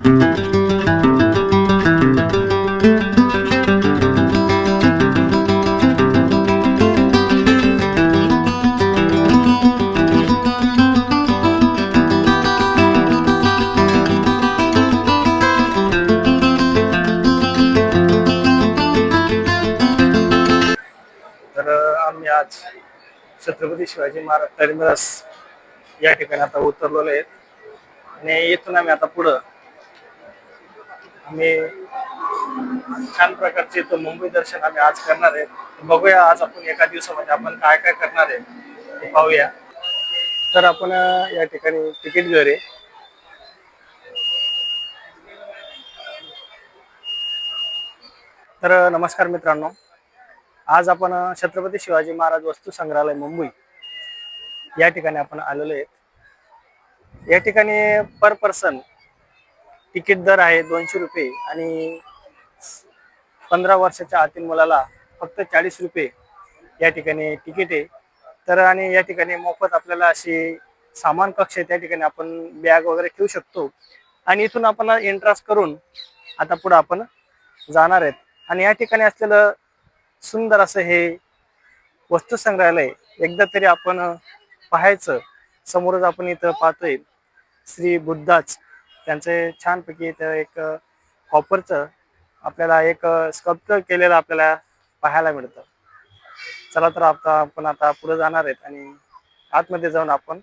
तर आम्ही आज छत्रपती शिवाजी महाराज टर्मिनस या ठिकाणी आता उतरलेलो आहेत आणि इथून आम्ही आता पुढं आम्ही छान प्रकारचे इथं मुंबई दर्शन आम्ही आज करणार आहे. बघूया आज आपण एका दिवसामध्ये आपण काय काय करणार आहे ते पाहूया. तर आपण या ठिकाणी तिकीट घेऊ रे. तर नमस्कार मित्रांनो, आज आपण छत्रपती शिवाजी महाराज वस्तू संग्रहालय मुंबई या ठिकाणी आपण आलेलो आहेत. या ठिकाणी पर पर्सन तिकीट दर आहे 200 रुपये आणि 15 वर्षाच्या आतील मुलाला फक्त 40 रुपये या ठिकाणी तिकीट आहे. तर आणि या ठिकाणी मोफत आपल्याला अशी सामान कक्ष आहे, त्या ठिकाणी आपण बॅग वगैरे ठेवू शकतो आणि इथून आपण एंट्रन्स करून आता पुढे आपण जाणार आहेत. आणि या ठिकाणी असलेलं सुंदर असं हे वस्तू संग्रहालय एकदा तरी आपण पाहायचं. समोरच आपण इथं पाहतोय श्री बुद्धाच त्यांचे छानपैकी इथं एक कॉपरचं आपल्याला एक स्कल्पचर केलेलं आपल्याला पाहायला मिळतं. चला तर आपण आता पुढे जाणार आहेत आणि आतमध्ये जाऊन आपण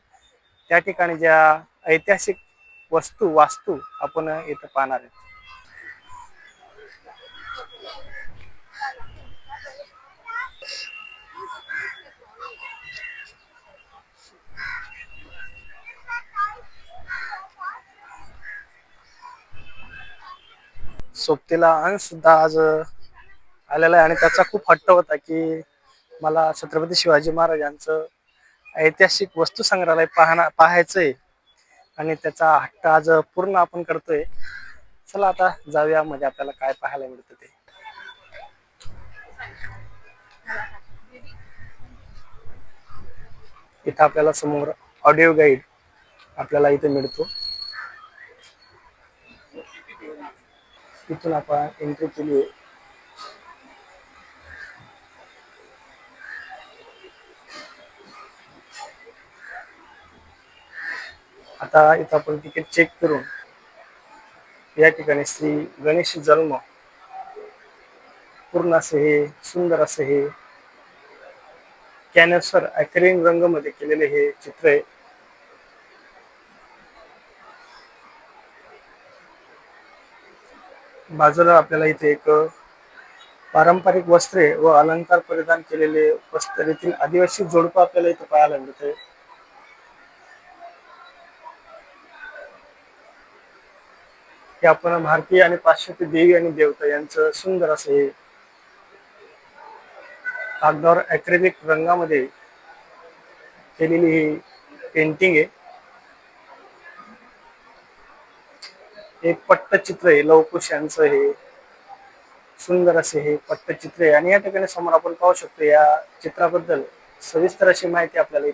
त्या ठिकाणी ज्या ऐतिहासिक वास्तू आपण इथं पाहणार आहेत. सोबतीला अंश सुद्धा आज आलेला आहे आणि त्याचा खूप हट्ट होता की मला छत्रपती शिवाजी महाराज यांचं ऐतिहासिक वस्तू संग्रहालय पाहायचंय आणि त्याचा हट्ट आज पूर्ण आपण करतोय. चला आता जाऊया, म्हणजे आपल्याला काय पाहायला मिळतं ते. इथं आपल्याला समोर ऑडिओ गाईड आपल्याला इथे मिळतो. इथून आपण एंट्री केली आहे. आता इथं आपण तिकीट चेक करून या ठिकाणी श्री गणेश जन्म पूर्ण असे हे सुंदर असे हे कॅनव्हसवर अॅक्रिलिक रंगामध्ये केलेले हे चित्र आहे. बाजूला आपल्याला इथे एक पारंपरिक वस्त्रे व अलंकार परिधान केलेले वस्त्रेतील आदिवासी जोडपं आपल्याला इथे पाहायला मिळते. हे आपण भारतीय आणि पाश्चात्य देवी आणि देवता यांचं सुंदर असे कागदावर अॅक्रिलिक रंगामध्ये केलेली ही पेंटिंग आहे. एक पट्टचित्र आहे, लवकुश यांचं हे सुंदर असे हे पट्टचित्र आहे. आणि या ठिकाणी समोर आपण पाहू शकतो या चित्राबद्दल सविस्तर अशी माहिती आपल्याला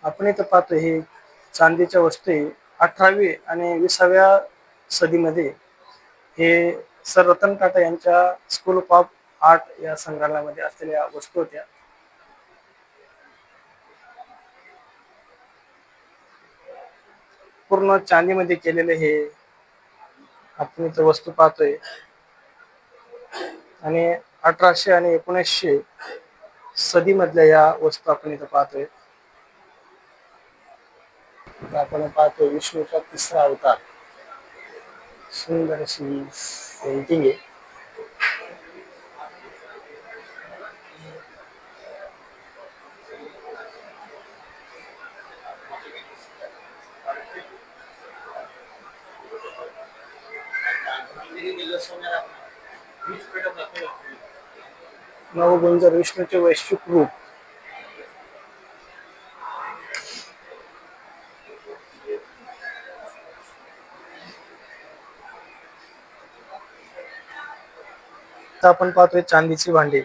आपण इथं पाहतो. ही चांदीच्या वस्तू 18वी आणि 20व्या सदीमध्ये हे सर रतन टाटा यांच्या स्कूल ऑफ आर्ट या संग्रहालयामध्ये असलेल्या वस्तू होत्या. पूर्ण चांदीमध्ये केलेले हे आपण इथं वस्तू पाहतोय. आणि 1800 आणि 1900 सदीमधल्या या वस्तू आपण इथं पाहतोय. आपण पाहतोय विष्णूचा 3रा अवतार, सुंदर अशी पेंटिंग आहे. नवगुंजर विष्णूचे वैश्विक रूप. आपण पाहतोय चांदीची भांडी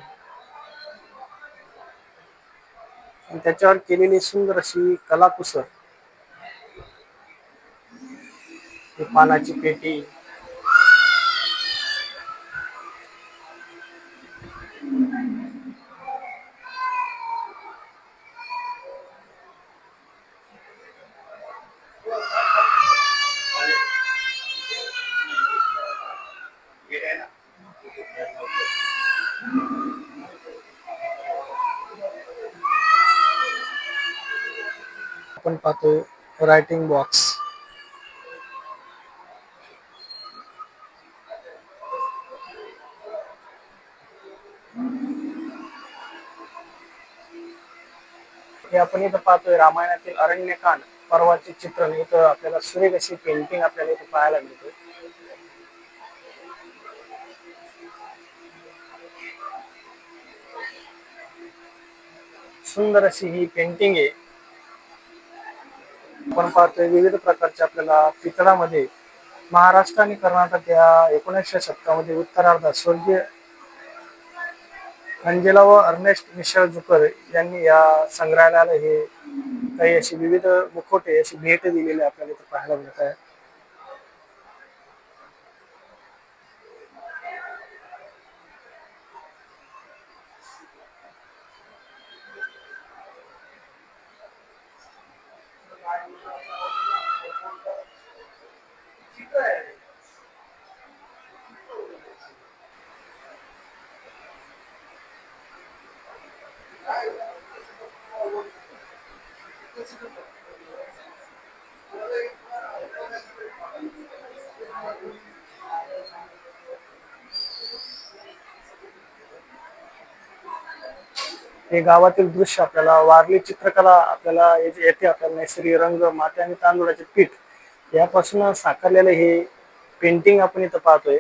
आणि त्याच्यावर केलेली सुंदर अशी कलाकुसर. पानाची पेटी, आपण पाहतोय रायटिंग बॉक्स. हे आपण इथं पाहतोय रामायणातील अरण्यकांड पर्वाचे चित्रण. इथं आपल्याला सुरेख अशी पेंटिंग आपल्याला इथे पाहायला मिळते. सुंदर अशी ही पेंटिंग आहे. आपण पाहतोय विविध प्रकारच्या आपल्याला पितळामध्ये महाराष्ट्र आणि कर्नाटक या 19व्या शतकामध्ये उत्तरार्धात स्वर्गीय अंजेला व अर्नेस्ट मिशेल यांनी या संग्रहालयाला हे काही अशी विविध मुखवटे अशी भेट दिलेली आपल्याला इथे पाहायला मिळत आहे. हे गावातील दृश्य आपल्याला वारली चित्रकला आपल्याला येथे आपल्याला नैसर्गिक रंग, माती आणि तांदूळाचे पीठ यापासून साकारलेले हे पेंटिंग आपण इथं पाहतोय.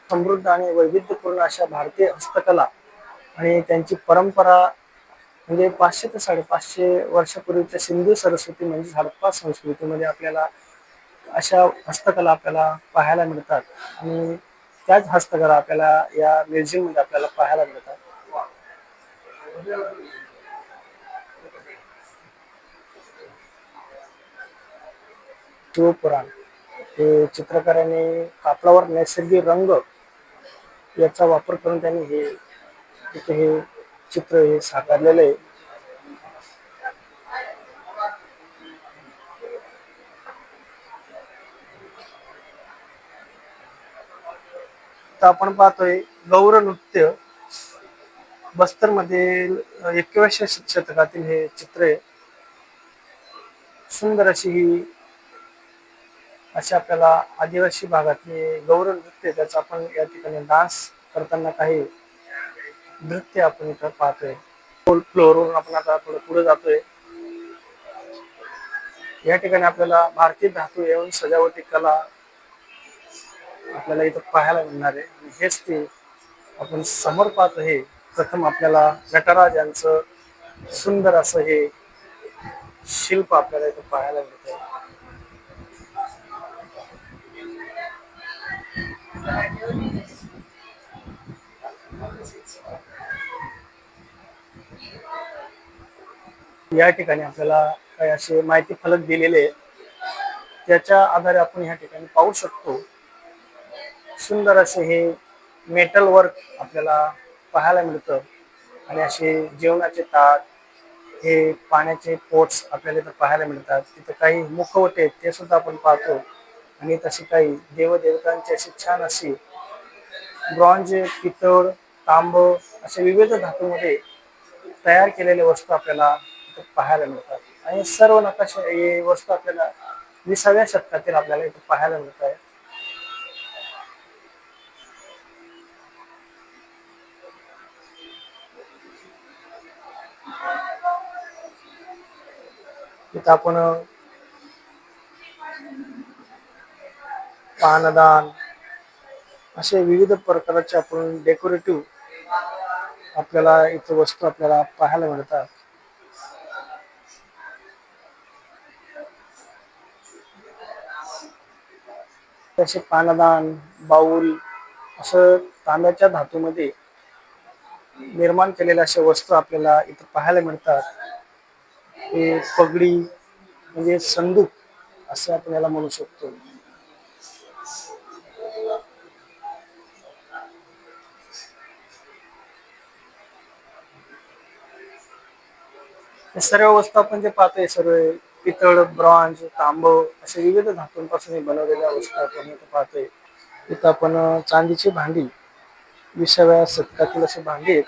समृद्ध आणि वैविध्यपूर्ण अशा भारतीय हस्तकला आणि त्यांची परंपरा म्हणजे 500 ते 550 वर्षापूर्वीच्या सिंधू सरस्वती म्हणजे हडप्पा संस्कृतीमध्ये आपल्याला अशा हस्तकला आपल्याला पाहायला मिळतात आणि त्याच हस्तकला आपल्याला या म्युझियम मध्ये आपल्याला पाहायला मिळतात. शिवपुराण हे चित्रकारांनी कापडावर नैसर्गिक रंग याचा वापर करून त्यांनी हे इथे हे चित्र हे साकारलेलं आहे. तर आपण पाहतोय गौर नृत्य बस्तर मध्ये 21व्या शतकातील हे चित्र आहे. सुंदर अशी ही अशी आपल्याला आदिवासी भागातले गौर नृत्य त्याचा आपण या ठिकाणी डान्स करताना काही नृत्य आपण इथं पाहतोय. फ्लोअरवरून आपण आता थोडं पुढे जातोय. या ठिकाणी आपल्याला भारतीय धातू एवं सजावटी कला आपल्याला इथं पाहायला मिळणार आहे. आणि हेच ते आपण समोर पाहतो हे प्रथम आपल्याला नटराज यांचं सुंदर असं हे शिल्प आपल्याला इथं पाहायला मिळतंय. या ठिकाणी आपल्याला काही असे माहिती फलक दिलेले त्याच्या आधारे आपण या ठिकाणी पाहू शकतो. सुंदर असे हे मेटल वर्क आपल्याला पाहायला मिळतं आणि असे जेवणाचे ताट, हे पाण्याचे पोट्स आपल्याला इथं पाहायला मिळतात. तिथं काही मुखवटे आहेत ते सुद्धा आपण पाहतो आणि तशी काही देवदेवतांची अशी छान अशी ब्रॉन्झ, पितळ, तांब अशा विविध धातूमध्ये तयार केलेल्या वस्तू आपल्याला इथं पाहायला मिळतात. आणि सर्व नकाशा हे वस्तू आपल्याला 20व्या शतकातील आपल्याला इथं पाहायला मिळत आहे. इथं आपण पानदान असे विविध प्रकारचे आपण डेकोरेटिव्ह आपल्याला इथं वस्तू आपल्याला पाहायला मिळतात. तसे पानदान, बाऊल असं तांब्याच्या धातूमध्ये निर्माण केलेल्या अशा वस्तू आपल्याला इथं पाहायला मिळतात. हे पगडी म्हणजे संदूक असं आपण याला म्हणू शकतो. हे सर्व वस्तू आपण जे पाहतोय सर्व पितळ, ब्रॉन्झ, तांब असे विविध धातूंपासून बनवलेल्या वस्तू आपण इथे पाहतोय. इथं आपण चांदीची भांडी 20व्या शतकातील अशी भांडी आहेत.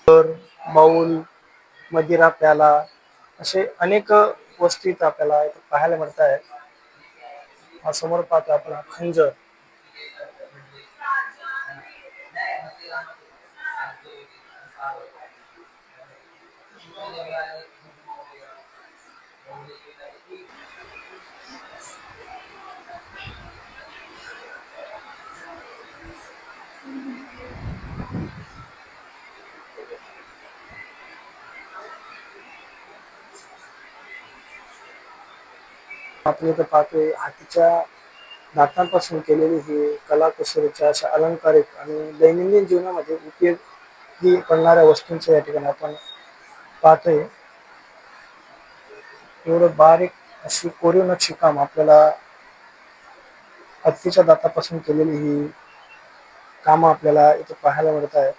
तर बाऊल, मदिरा प्याला असे अनेक वस्तू इथं आपल्याला इथं पाहायला मिळत आहेत. हा समोर पाहतो आपण खंजर. आपण इथं पाहतोय हातीच्या दातांपासून केलेली ही कलाकुसरीच्या अशा अलंकारिक आणि दैनंदिन जीवनामध्ये उपयोगी पडणाऱ्या वस्तूंचं या ठिकाणी आपण पाहतोय. एवढं बारीक अशी कोरीव नक्षीकाम आपल्याला हत्तीच्या दातापासून केलेली ही कामं आपल्याला इथे पाहायला मिळत आहेत.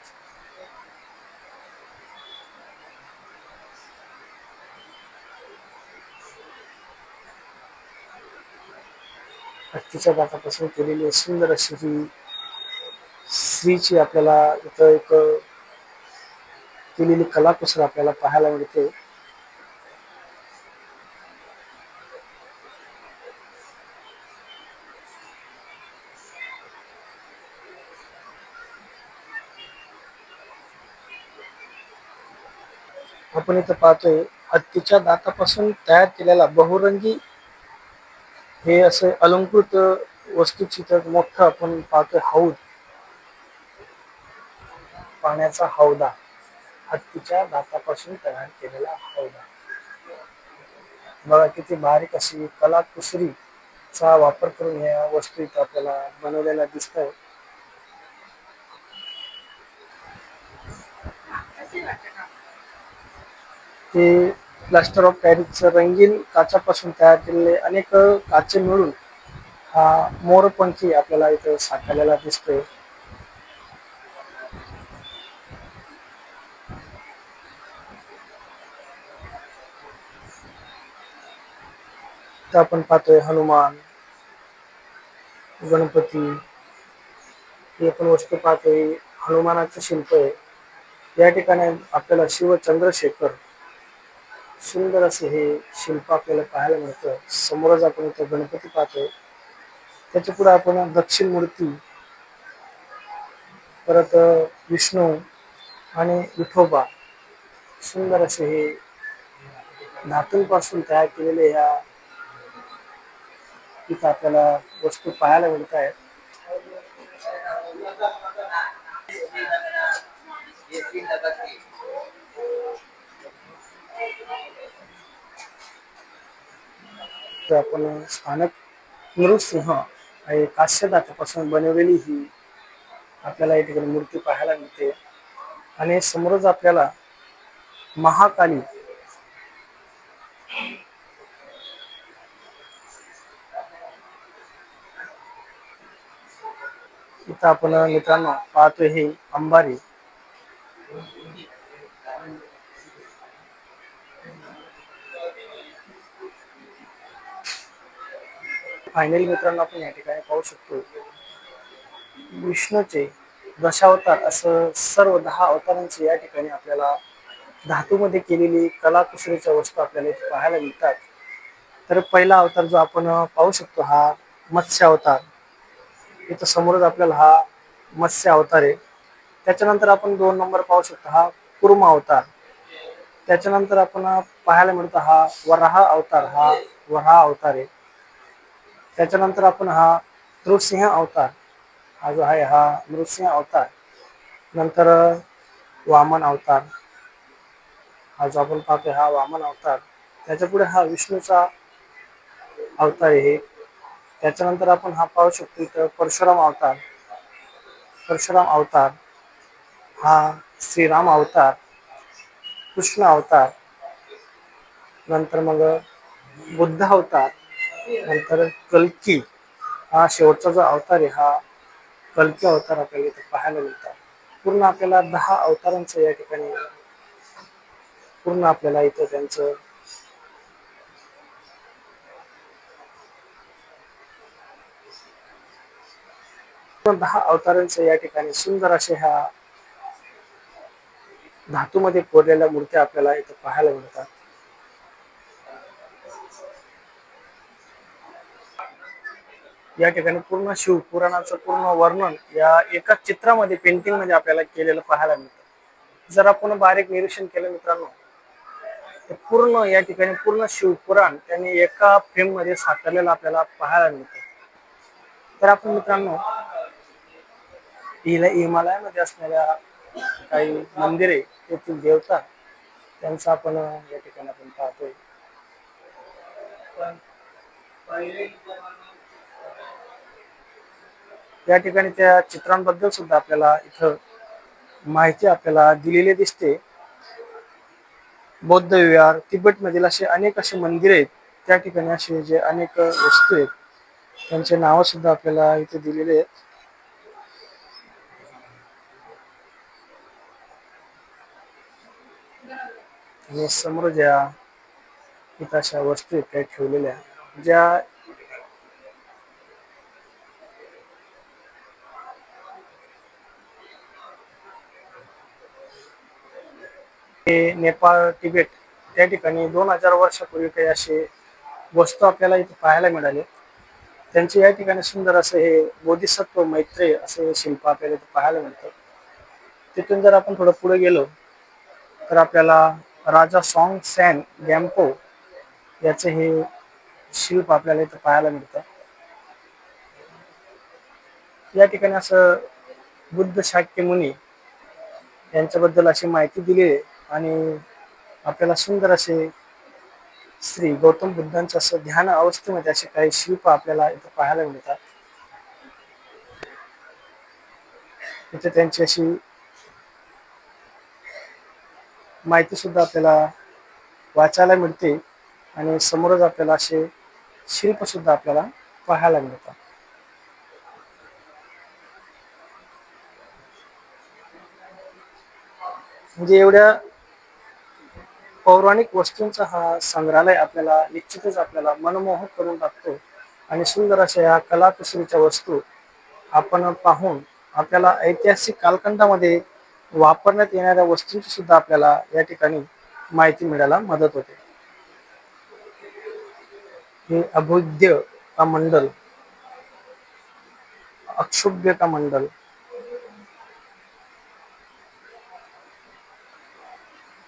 हत्तीच्या दातापासून केलेली सुंदर अशी ही स्त्रीची आपल्याला इथं एक केलेली कलाकुसर आपल्याला पाहायला मिळते. आपण इथं पाहतोय हत्तीच्या दातापासून तयार केलेला बहुरंगी हे असे अलंकृत वस्तूची तर मोठं आपण पाहतोय हौद, पाण्याचा हौदा, हत्तीच्या दातापासून तयार केलेला हौदा. बघा किती बारीक अशी कलाकुसरीचा वापर करून या वस्तू इथं आपल्याला बनवलेल्या दिसत आहेत. ते प्लास्टर ऑफ पॅरिसचं रंगीन काचापासून तयार केलेले अनेक काचे मिळून हा मोरपंखी आपल्याला इथं साकारलेला दिसतोय. तर आपण पाहतोय हनुमान, गणपती ही आपण वस्तू पाहतोय. हनुमानाचं शिल्प आहे. या ठिकाणी आपल्याला शिव चंद्रशेखर सुंदर असे हे शिल्प आपल्याला पाहायला मिळतं. समोरच आपण इथं गणपती पाहतोय. त्याच्या पुढे आपण दक्षिण मूर्ती, परत विष्णू आणि विठोबा सुंदर असे हे धातूंपासून तयार केलेले ह्या इथं आपल्याला वस्तू पाहायला मिळत आहेत. तर आपण स्थानक नृसिंह आणि कास्य धातूपासून बनवलेली ही आपल्याला या ठिकाणी मूर्ती पाहायला मिळते. आणि समोरच आपल्याला महाकाली इथं आपण मित्रांनो पाहतोय हे अंबारी. फायनली मित्रांनो आपण या ठिकाणी पाहू शकतो विष्णूचे दशावतार असं सर्व 10 अवतारांची या ठिकाणी आपल्याला धातूमध्ये केलेली कलाकुसरीच्या वस्तू आपल्याला इथे पाहायला मिळतात. तर पहिला अवतार जो आपण पाहू शकतो हा मत्स्य अवतार. इथं समोरच आपल्याला हा मत्स्य अवतार आहे. त्याच्यानंतर आपण 2 नंबर पाहू शकतो हा कुर्म अवतार. त्याच्यानंतर आपण पाहायला मिळतो हा वराह अवतार, हा वराह अवतार आहे. त्याच्यानंतर आपण हा नृसिंह अवतार, हा जो आहे हा नृसिंह अवतार. नंतर वामन अवतार, हा जो आपण पाहतोय हा वामन अवतार. त्याच्या पुढे हा विष्णूचा अवतार आहे. त्याच्यानंतर आपण हा पाहू शकतो इथं परशुराम अवतार. परशुराम अवतार, हा श्रीराम अवतार, कृष्ण अवतार, नंतर मग बुद्ध अवतार, नंतर कल्की हा शेवटचा जो अवतार आहे हा कल्की अवतार आपल्याला इथे पाहायला मिळतात. पूर्ण आपल्याला 10 अवतारांचं या ठिकाणी पूर्ण आपल्याला इथं त्यांचं 10 अवतारांचं या ठिकाणी सुंदर असे ह्या धातूमध्ये कोरलेल्या मूर्त्या आपल्याला इथं पाहायला मिळतात. या ठिकाणी पूर्ण शिवपुराणाचं पूर्ण वर्णन या एका चित्रामध्ये पेंटिंग मध्ये आपल्याला केलेलं पाहायला मिळतं. जर आपण बारीक निरीक्षण केलं मित्रांनो, तर पूर्ण या ठिकाणी पूर्ण शिवपुराण त्यांनी एका फ्रेम मध्ये साकारलेलं आपल्याला पाहायला मिळतं. तर आपण मित्रांनो हिमालयामध्ये असणाऱ्या काही मंदिरे, तेथील देवता त्यांचा आपण या ठिकाणी आपण पाहतोय. या ठिकाणी त्या चित्रांबद्दल सुद्धा आपल्याला इथं माहिती आपल्याला दिलेली दिसते. बौद्ध विहार, तिबेट मधील असे अनेक असे मंदिर आहेत. त्या ठिकाणी असे जे अनेक वस्तू आहेत त्यांचे नाव सुद्धा आपल्याला इथे दिलेले आहेत. आणि समोर ज्या इथं अशा वस्तू आहेत काही ठेवलेल्या, ज्या नेपाळ, तिबेट त्या ठिकाणी 2000 वर्षापूर्वी काही असे वस्तू आपल्याला इथे पाहायला मिळाले. त्यांचे या ठिकाणी सुंदर असं हे बोधिसत्व मैत्रेय असे शिल्प आपल्याला इथे पाहायला मिळतं. तिथून जर आपण थोडं पुढे गेलो तर आपल्याला राजा सॉन्ग सॅन गॅम्पो याचे हे शिल्प आपल्याला इथे पाहायला मिळतं. या ठिकाणी असं बुद्ध शाक्यमुनी यांच्याबद्दल अशी माहिती दिली आहे आणि आपल्याला सुंदर असे श्री गौतम बुद्धांच्या असं ध्यान अवस्थेमध्ये असे काही शिल्प आपल्याला इथे पाहायला मिळतात. इथे त्यांची अशी माहिती सुद्धा आपल्याला वाचायला मिळते आणि समोरच आपल्याला असे शिल्प सुद्धा आपल्याला पाहायला मिळतात. म्हणजे एवढ्या पौराणिक वस्तूंचा हा संग्रहालय आपल्याला निश्चितच आपल्याला मनमोहक करून टाकतो आणि सुंदर अशा या कलाकुसरीच्या वस्तू आपण पाहून आपल्याला ऐतिहासिक कालखंडामध्ये वापरण्यात येणाऱ्या वस्तूंची सुद्धा आपल्याला या ठिकाणी माहिती मिळायला मदत होते. हे अभुद्य का मंडल, अक्षुभ्य का मंडल,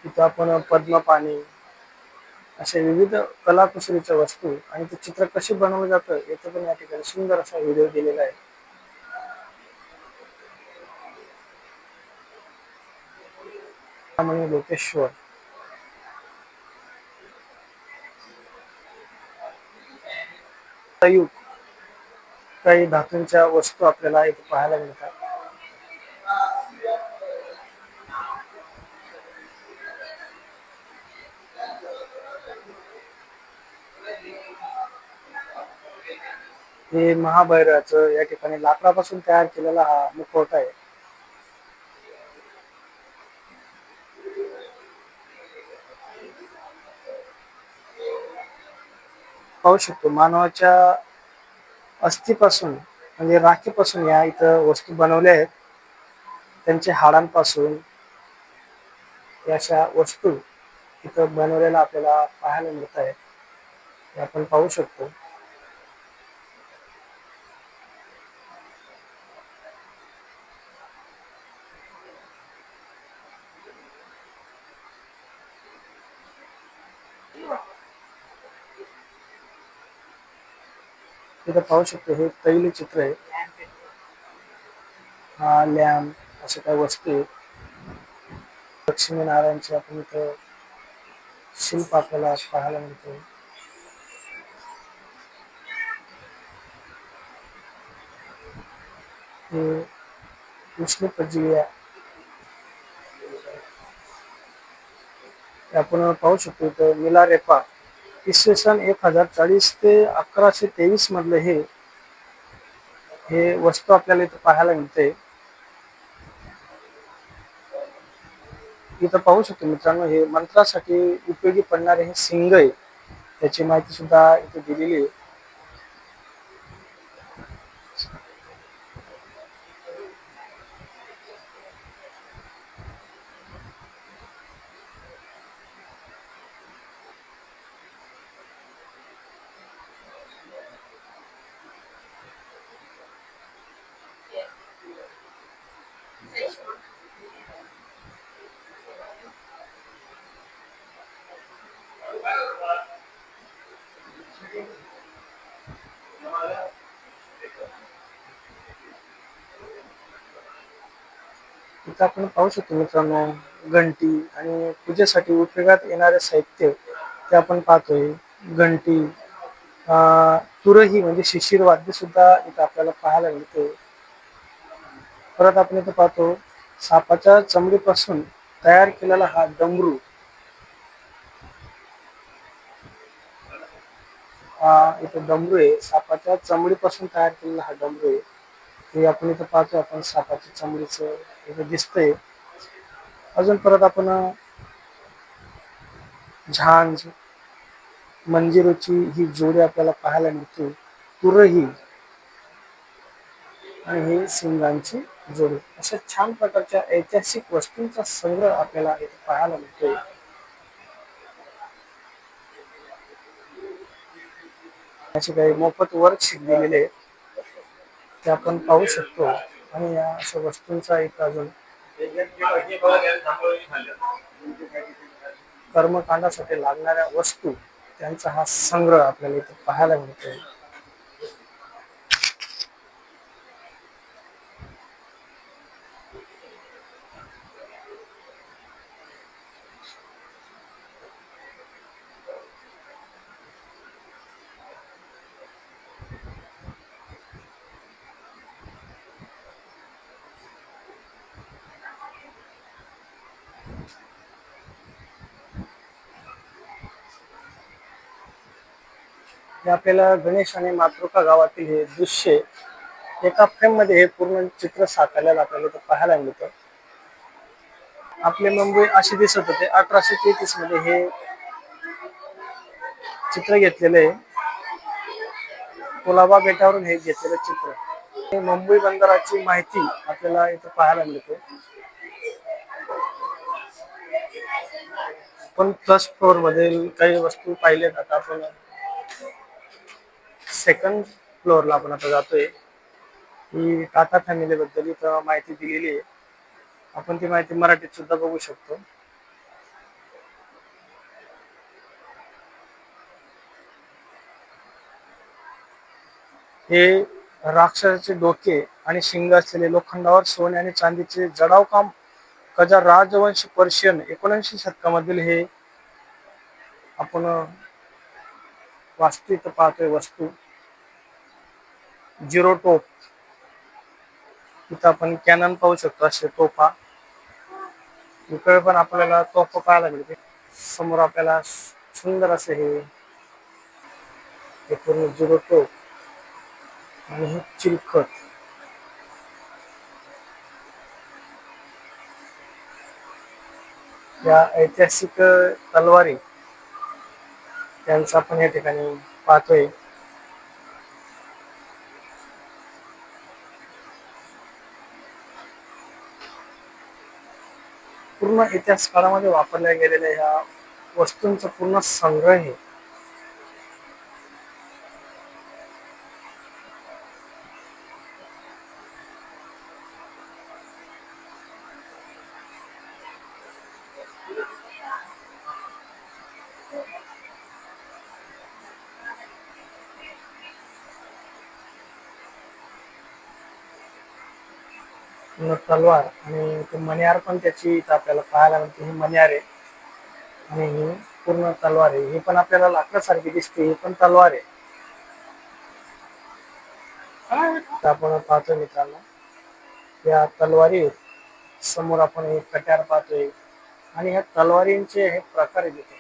तिथं आपण पद्मपाणी असे विविध कलाकुसरीच्या वस्तू आणि ते चित्र कसे बनवलं जातं याचं पण या ठिकाणी सुंदर असा व्हिडिओ दिलेला आहे. म्हणजे लोकेश्वर, तयूक काही धातूंच्या वस्तू आपल्याला इथे पाहायला मिळतात. हे महाभैरवाचं या ठिकाणी लाकडापासून तयार केलेला हा मुखवटा आहे. पाहू शकतो मानवाच्या अस्थिपासून म्हणजे राखीपासून या इथं वस्तू बनवल्या आहेत. त्यांच्या हाडांपासून या अशा वस्तू इथं बनवलेल्या आपल्याला पाहायला मिळत आहेत. हे आपण पाहू शकतो. इथं पाहू शकतो हे तैल चित्र आहे. हा लॅम्प अशा काही वस्तू आहेत. लक्ष्मीनारायणचे आपण इथं शिल्प आपल्याला पाहायला मिळते. हे विष्णूपजीय आपण पाहू शकतो. इथं मिलारेपा इसवी सन 1040 ते 1123 मधले हे वस्तू आपल्याला इथे पाहायला मिळते. इथं पाहू शकतो मित्रांनो, हे मंत्रासाठी उपयोगी पडणारे हे सिंग आहे. त्याची माहिती सुद्धा इथे दिलेली आहे. इथं आपण पाहू शकतो मित्रांनो, घंटी आणि पूजेसाठी उपयोगात येणारे साहित्य ते आपण पाहतोय. घंटी, तुरही म्हणजे शिशीर वाद्य सुद्धा इथं आपल्याला पाहायला मिळते. परत आपण इथं पाहतो सापाच्या चमडीपासून तयार केलेला हा डमरू. हा इथं डमरू आहे, सापाच्या चमडीपासून तयार केलेला हा डमरू आहे. हे आपण इथं पाहतो, आपण सापाच्या चमडीचं इथं दिसतंय. अजून परत आपण झांज, मंजिरोची ही जोडी आपल्याला पाहायला मिळते. तुरही आणि ही सिंगांची जोडी, अशा छान प्रकारच्या ऐतिहासिक वस्तूंचा संग्रह आपल्याला इथे पाहायला मिळतोय. असे काही मोफत वर्कशीट दिलेले आहेत, ते आपण पाहू शकतो. आणि या अशा वस्तूंचा इथं अजून कर्मकांडासाठी लागणाऱ्या वस्तू त्यांचा हा संग्रह आपल्याला इथे पाहायला मिळतोय. हे आपल्याला गणेश आणि मातृका गावातील हे दृश्य एका फ्रेम मध्ये हे पूर्ण चित्र साकारलेलं आपल्याला इथं पाहायला मिळतं. आपले मुंबई असे दिसत होते 1833 मध्ये हे चित्र घेतलेलं आहे. कुलाबा बेटावरून हे घेतलेलं चित्र. हे मुंबई बंदराची माहिती आपल्याला इथं पाहायला मिळते. पण फर्स्ट फ्लोअर मध्ये काही वस्तू पाहिल्यात. आता आपण सेकंड फ्लोअरला आपण आता जातोय. ही टाटा फॅमिली बद्दल इथं माहिती दिलेली आहे. आपण ती माहिती मराठीत सुद्धा बघू शकतो. हे राक्षसाचे डोके आणि शिंग असलेले लोखंडावर सोने आणि चांदीचे जडाव काम कजा राजवंश पर्शियन 19 शतकामधील हे आपण वास्तू इथं पाहतोय. वस्तू झिरो टोप, इथं आपण कॅनन पाहू शकतो. असे तोफा इकडे पण आपल्याला तोफा पाहायला मिळते. समोर आपल्याला सुंदर असे हे पूर्ण झिरो टोप आणि हे चिलखत, या ऐतिहासिक तलवारी त्यांचा आपण या ठिकाणी पाहतोय. पूर्ण इतिहास काळामध्ये वापरल्या गेलेल्या ह्या वस्तूंचा पूर्ण संग्रह आहे. तलवार आणि ते मण्यार पण त्याची इथं आपल्याला पाहायला मिळते. ही मण्यार आहे आणि ही पूर्ण तलवार आहे. ही पण आपल्याला लाकडासारखी दिसते. ही पण तलवार आहे. आपण पाहतोय मित्रांनो, या तलवारी आहेत. समोर आपण एक कट्यार पाहतोय आणि ह्या तलवारींचे हे प्रकार आहेत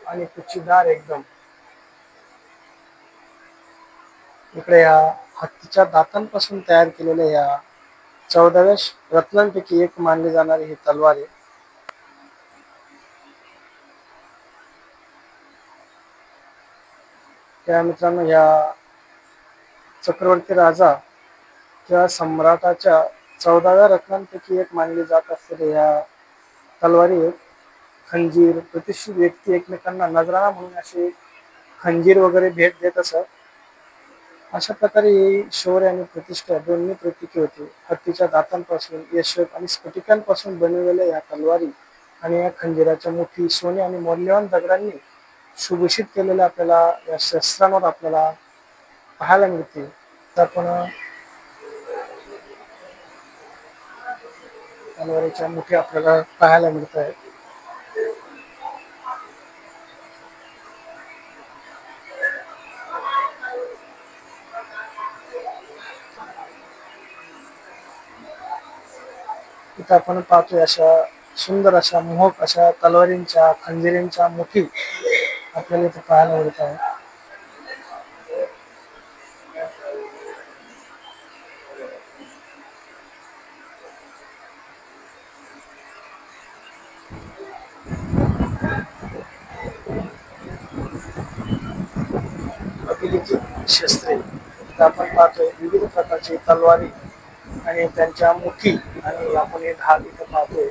आणि कुचीदार एकदम. इकडे या हत्तीच्या दातांपासून तयार केलेल्या या 14व्या रत्नांपैकी एक मानली जाणारी ही तलवार आहे. त्या मित्रांनो, या चक्रवर्ती राजा किंवा सम्राटाच्या 14व्या रत्नांपैकी एक मानली जात असलेल्या या तलवारी खंजीर, प्रतिष्ठित व्यक्ती एकमेकांना नजराणा म्हणून असे खंजीर वगैरे भेट देत असत. अशा प्रकारे ही शौर्य आणि प्रतिष्ठा दोन्ही प्रतीके होती. हत्तीच्या दातांपासून, यशक आणि स्फटिकांपासून बनवलेल्या या तलवारी आणि या खंजीराच्या मुठी सोने आणि मौल्यवान दगडांनी सुभूषित केलेल्या आपल्याला या शस्त्रांवर आपल्याला पाहायला मिळते. तर आपण तलवारीच्या मुठी आपल्याला पाहायला मिळत आहेत. इथं आपण पाहतोय अशा सुंदर अशा मोहक अशा तलवारींच्या खंजिरींच्या मुठी आपल्याला इथे पाहायला मिळत आहे. अभिलिखित शस्त्रे इथं आपण पाहतोय विविध प्रकारची तलवारी आणि त्यांच्या मुठी आणि आपण हे ढाल इथं पाहतोय.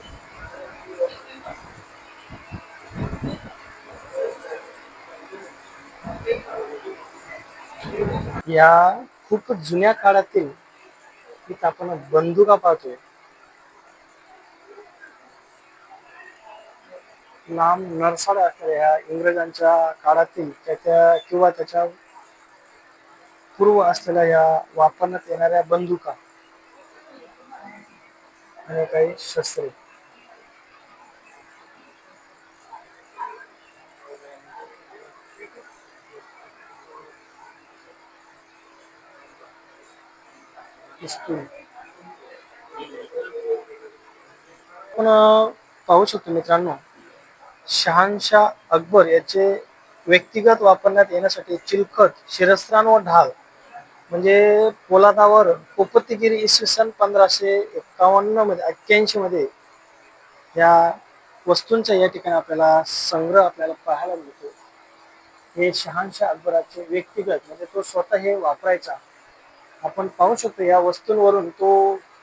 या खूप जुन्या काळातील इथं आपण बंदुका पाहतोय. लांब नरसाळ्या असलेल्या इंग्रजांच्या काळातील त्याच्या किंवा त्याच्या पूर्व असलेल्या या वापरण्यात येणाऱ्या बंदुका आणि काही शस्त्रे. पिस्तूल आपण पाहू शकतो मित्रांनो, शहानशाह अकबर याचे व्यक्तिगत वापरण्यात येण्यासाठी चिलखत, शिरस्त्राण व ढाल म्हणजे पोलादावर पोपतीगिरी इसवी सन 1551 मध्ये 81 मध्ये या वस्तूंचा या ठिकाणी आपल्याला संग्रह आपल्याला पाहायला मिळतो. हे शहानशाह अकबराचे व्यक्तिगत म्हणजे तो स्वतः हे वापरायचा. आपण पाहू शकतो या वस्तूंवरून तो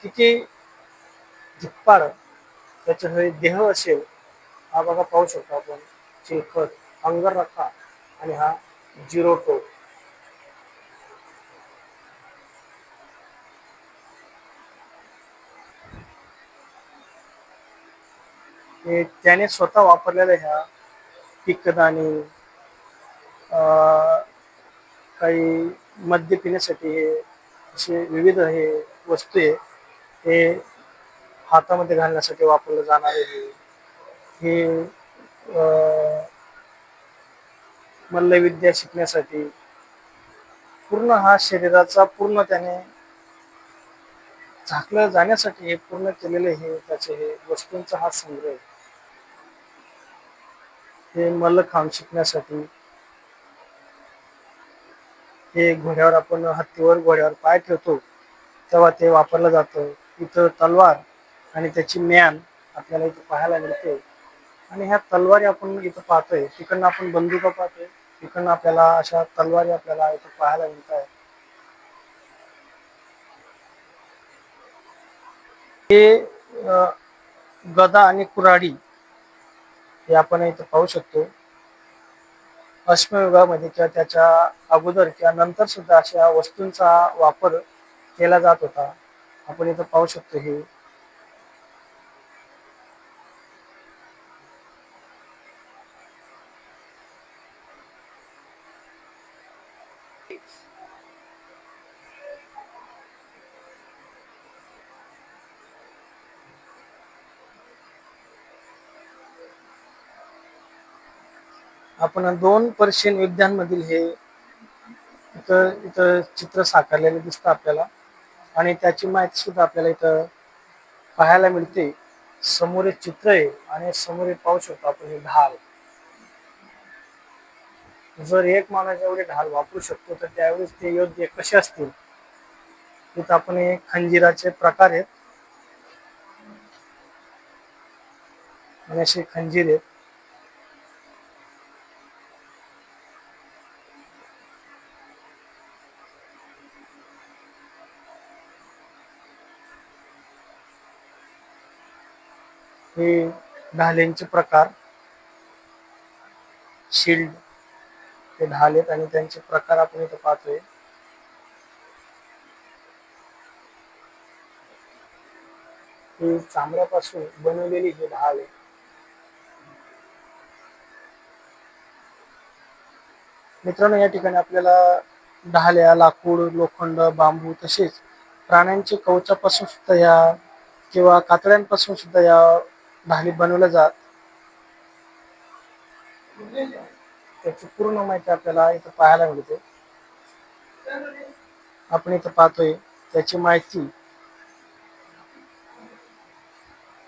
किती धिप्पाड त्याचा हे देह असेल. हा बघा पाहू शकतो आपण चिलखत, अंगरखा आणि हा जिरोटो. हे त्याने स्वतः वापरलेल्या ह्या पिकदाणी, काही मद्य पिण्यासाठी हे असे विविध हे वस्तू आहे. हे हातामध्ये घालण्यासाठी वापरलं जाणारे हे मल्लविद्या शिकण्यासाठी पूर्ण हा शरीराचा पूर्ण त्याने झाकलं जाण्यासाठी हे पूर्ण केलेले हे त्याचे हे वस्तूंचा हा संग्रह. हे मल्लखांब शिकण्यासाठी, हे घोड्यावर आपण हत्तीवर घोड्यावर पाय ठेवतो तेव्हा ते वापरलं जातं. इथं तलवार आणि त्याची म्यान आपल्याला इथं पाहायला मिळते. आणि ह्या तलवारी आपण इथं पाहतोय, तिकडनं आपण बंदुका पाहतोय, तिकडनं आपल्याला अशा तलवारी आपल्याला इथं पाहायला मिळत आहे. हे गदा आणि कुऱ्हाडी हे आपण इथं पाहू शकतो. अश्मयुगामध्ये किंवा त्याच्या अगोदर किंवा नंतर सुद्धा अशा वस्तूंचा वापर केला जात होता. आपण इथं पाहू शकतो. हे आपण दोन पर्शियन युद्धांमधील हे इथं इथं चित्र साकारलेलं दिसतं आपल्याला आणि त्याची माहिती सुद्धा आपल्याला इथं पाहायला मिळते. समोर एक चित्र आहे आणि समोर एक पाहू शकतो आपण हे ढाल. जर एक माणूस एवढे ढाल वापरू शकतो तर त्यावेळेस ते योद्धे कसे असतील. इथं आपण हे खंजीराचे प्रकार आहेत. आणि असे खंजीर आहेत. हे ढालेंचे प्रकार, शिल्ड हे ढाल आहेत आणि त्यांचे प्रकार आपण इथं पाहतोय. ही चांबड्यापासून बनवलेली ही ढाल आहे. मित्रांनो, या ठिकाणी आपल्याला ढाल्या, लाकूड, लोखंड, बांबू तसेच प्राण्यांचे कवचापासून सुद्धा या किंवा कातड्यांपासून सुद्धा या ढाली बनवल्या जात. त्याची पूर्ण माहिती आपल्याला इथं पाहायला मिळते. आपण इथं पाहतोय त्याची माहिती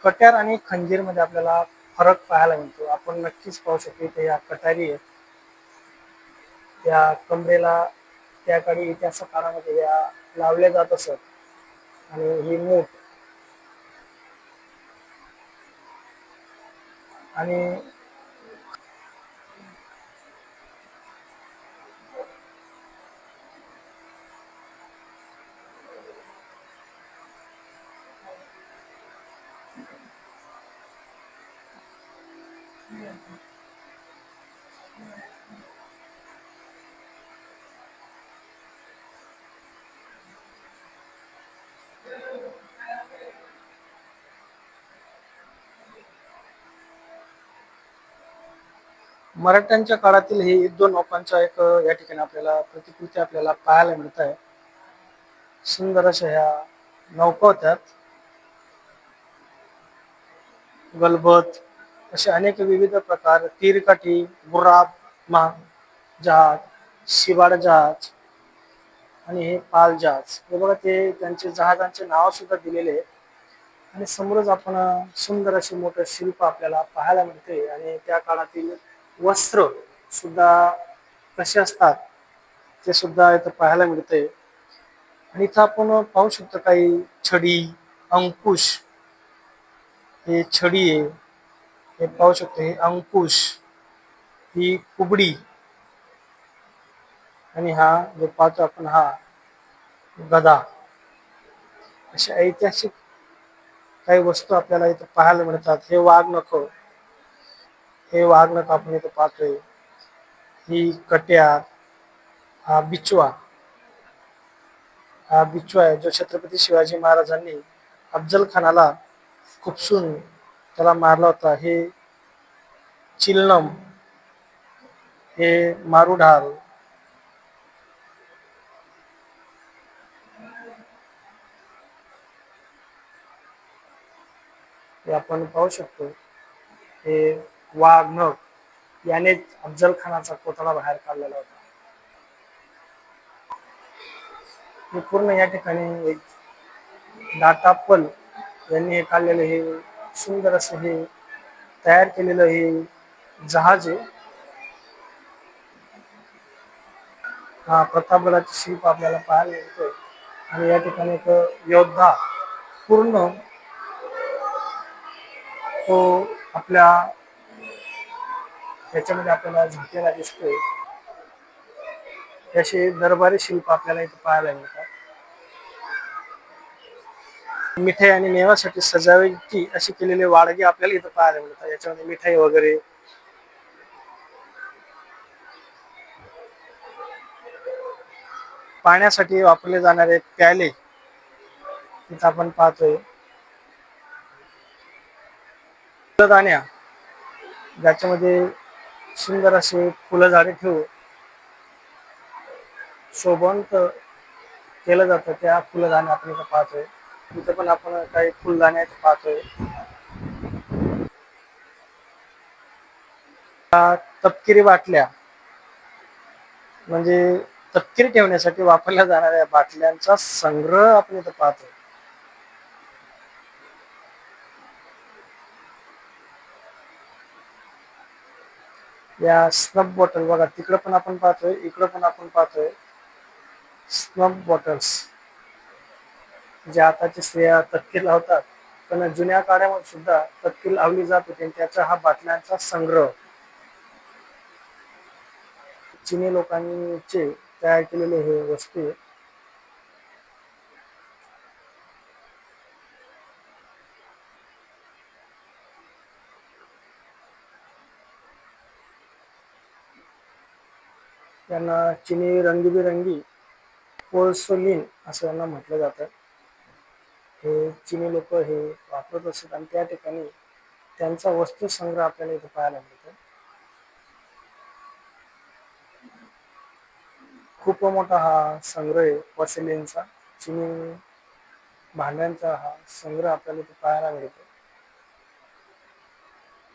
कट्यार आणि खंजीर मध्ये आपल्याला फरक पाहायला मिळतो. आपण नक्कीच पाहू शकतो इथे या कटारी आहेत. त्या कमरेला त्या काळी इतिहास काळामध्ये या लावल्या जात असत. आणि ही मूठ आणि मराठ्यांच्या काळातील हे दोन नौकांचा एक या ठिकाणी आपल्याला प्रतिकृती आपल्याला पाहायला मिळत आहे. सुंदर अशा ह्या नौका होत्या. गलबत असे अनेक विविध प्रकार, तीरकाठी, बुराब, जहाज, शिवाड जहाज आणि हे पाल जहाज. हे बघा ते त्यांचे जहाजांचे नाव सुद्धा दिलेले आहे. आणि समोरच आपण सुंदर असे मोठे शिल्प आपल्याला पाहायला मिळते. आणि त्या काळातील वस्त्र सुद्धा कसे असतात ते सुद्धा इथं पाहायला मिळते. आणि इथं आपण पाहू शकतो काही छडी, अंकुश, हे छडी आहे. हे पाहू शकतो हे अंकुश, ही कुबडी आणि हा जो पाहतो आपण हा गदा. अशा ऐतिहासिक काही वस्तू आपल्याला इथं पाहायला मिळतात. हे वाघनख, हे वाघनख आपण इथं पाहतोय. ही कट्यार, हा बिचवा, हा बिचवा आहे जो छत्रपती शिवाजी महाराजांनी अफजल खानाला खुपसून त्याला मारला होता. हे चिलनम, हे मारुढाल, हे आपण पाहू शकतो. हे वाघनख यानेच अफजल खानाचा पुतळा बाहेर काढलेला होता. हे पूर्ण या ठिकाणी एक दातापल यांनी हे काढलेलं हे सुंदर असं हे तयार केलेलं हे जहाज आहे. हा प्रतापगडाचे शिल्प आपल्याला पाहायला मिळतोय. आणि या ठिकाणी एक योद्धा पूर्ण तो आपल्या ह्याच्यामध्ये आपल्याला झाकलेला दिसतोय. असे दरबारी शिल्प आपल्याला इथे पाहायला मिळतात. मिठाई आणि मेवासाठी सजावटी अशी केलेले वाडगे आपल्याला इथं पाहायला मिळतात. याच्यामध्ये मिठाई वगैरे, पाण्यासाठी वापरले जाणारे प्याले इथं आपण पाहतोय. फुलदाण्या ज्याच्यामध्ये सुंदर असे फुलं झाडे ठेवून शोभवंत केलं जातं, त्या फुलदाण्या आपण इथं पाहतोय. इथं पण आपण काही फुलदाण्या पाहतोय. तपकिरी बाटल्या म्हणजे तपकिरी ठेवण्यासाठी वापरल्या जाणाऱ्या बाटल्यांचा संग्रह आपण इथं पाहतोय. या स्नफ बॉटल बघा, तिकडं पण आपण पाहतोय, इकडं पण आपण पाहतोय. स्नफ बॉटल्स जे आताच्या स्त्रिया तपकीर लावतात पण जुन्या काळामध्ये सुद्धा तत्ती लावली जात होती आणि त्याचा हा बाटल्यांचा संग्रह चिनी लोकांचे तयार केलेले हे वस्तू यांना चिनी रंगीबिरंगी पोर्सोलिन असं यांना म्हटलं जातं. हे चिनी लोक हे वापरत असतात आणि त्या ठिकाणी त्यांचा वस्तू संग्रह आपल्याला इथे पाहायला मिळतो. खूप मोठा हा संग्रह आहे पोर्सिलेनचा. चिनी भांड्यांचा हा संग्रह आपल्याला इथे पाहायला मिळतो.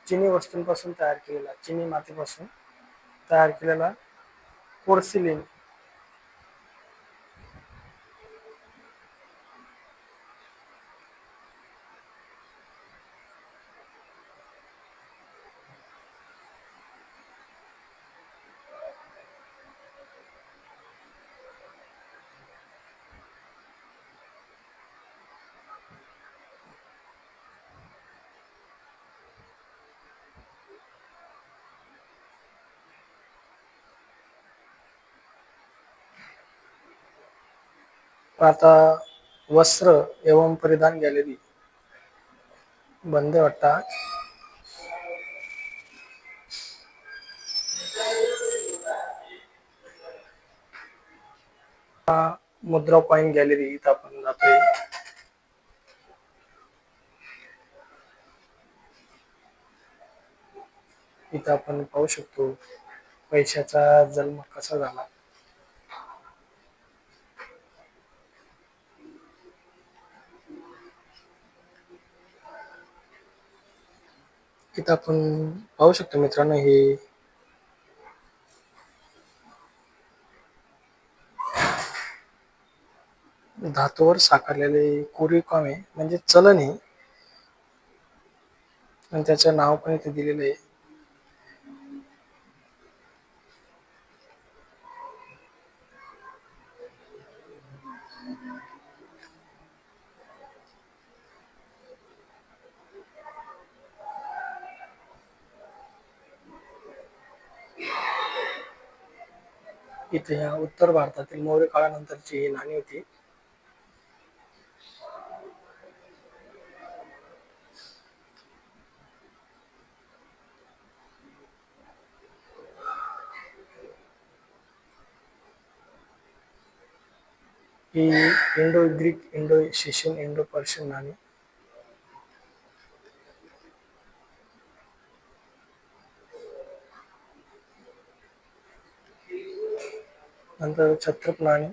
चिनी वस्तूंपासून तयार केलेला, चिनी मातीपासून तयार केलेला पोर्सिलेन. आता वस्त्र एवं परिधान गॅलरी बंद वाटतं. मुद्रा पॉइंट गॅलरी इथं आपण जातोय. इथं आपण पाहू शकतो पैशाचा जन्म कसा झाला. इथं आपण पाहू शकतो मित्रांनो, हे धातूवर साकारलेले कोरीव काम आहे, म्हणजे चलन आहे आणि त्याचं नाव पण इथे दिलेलं आहे. इथे ह्या उत्तर भारतातील मौर्य काळानंतरची ही नाणी होती. ही Indo Greek, Indo Scythian, Indo Persian नाणी. नंतर छत्रप नाणी.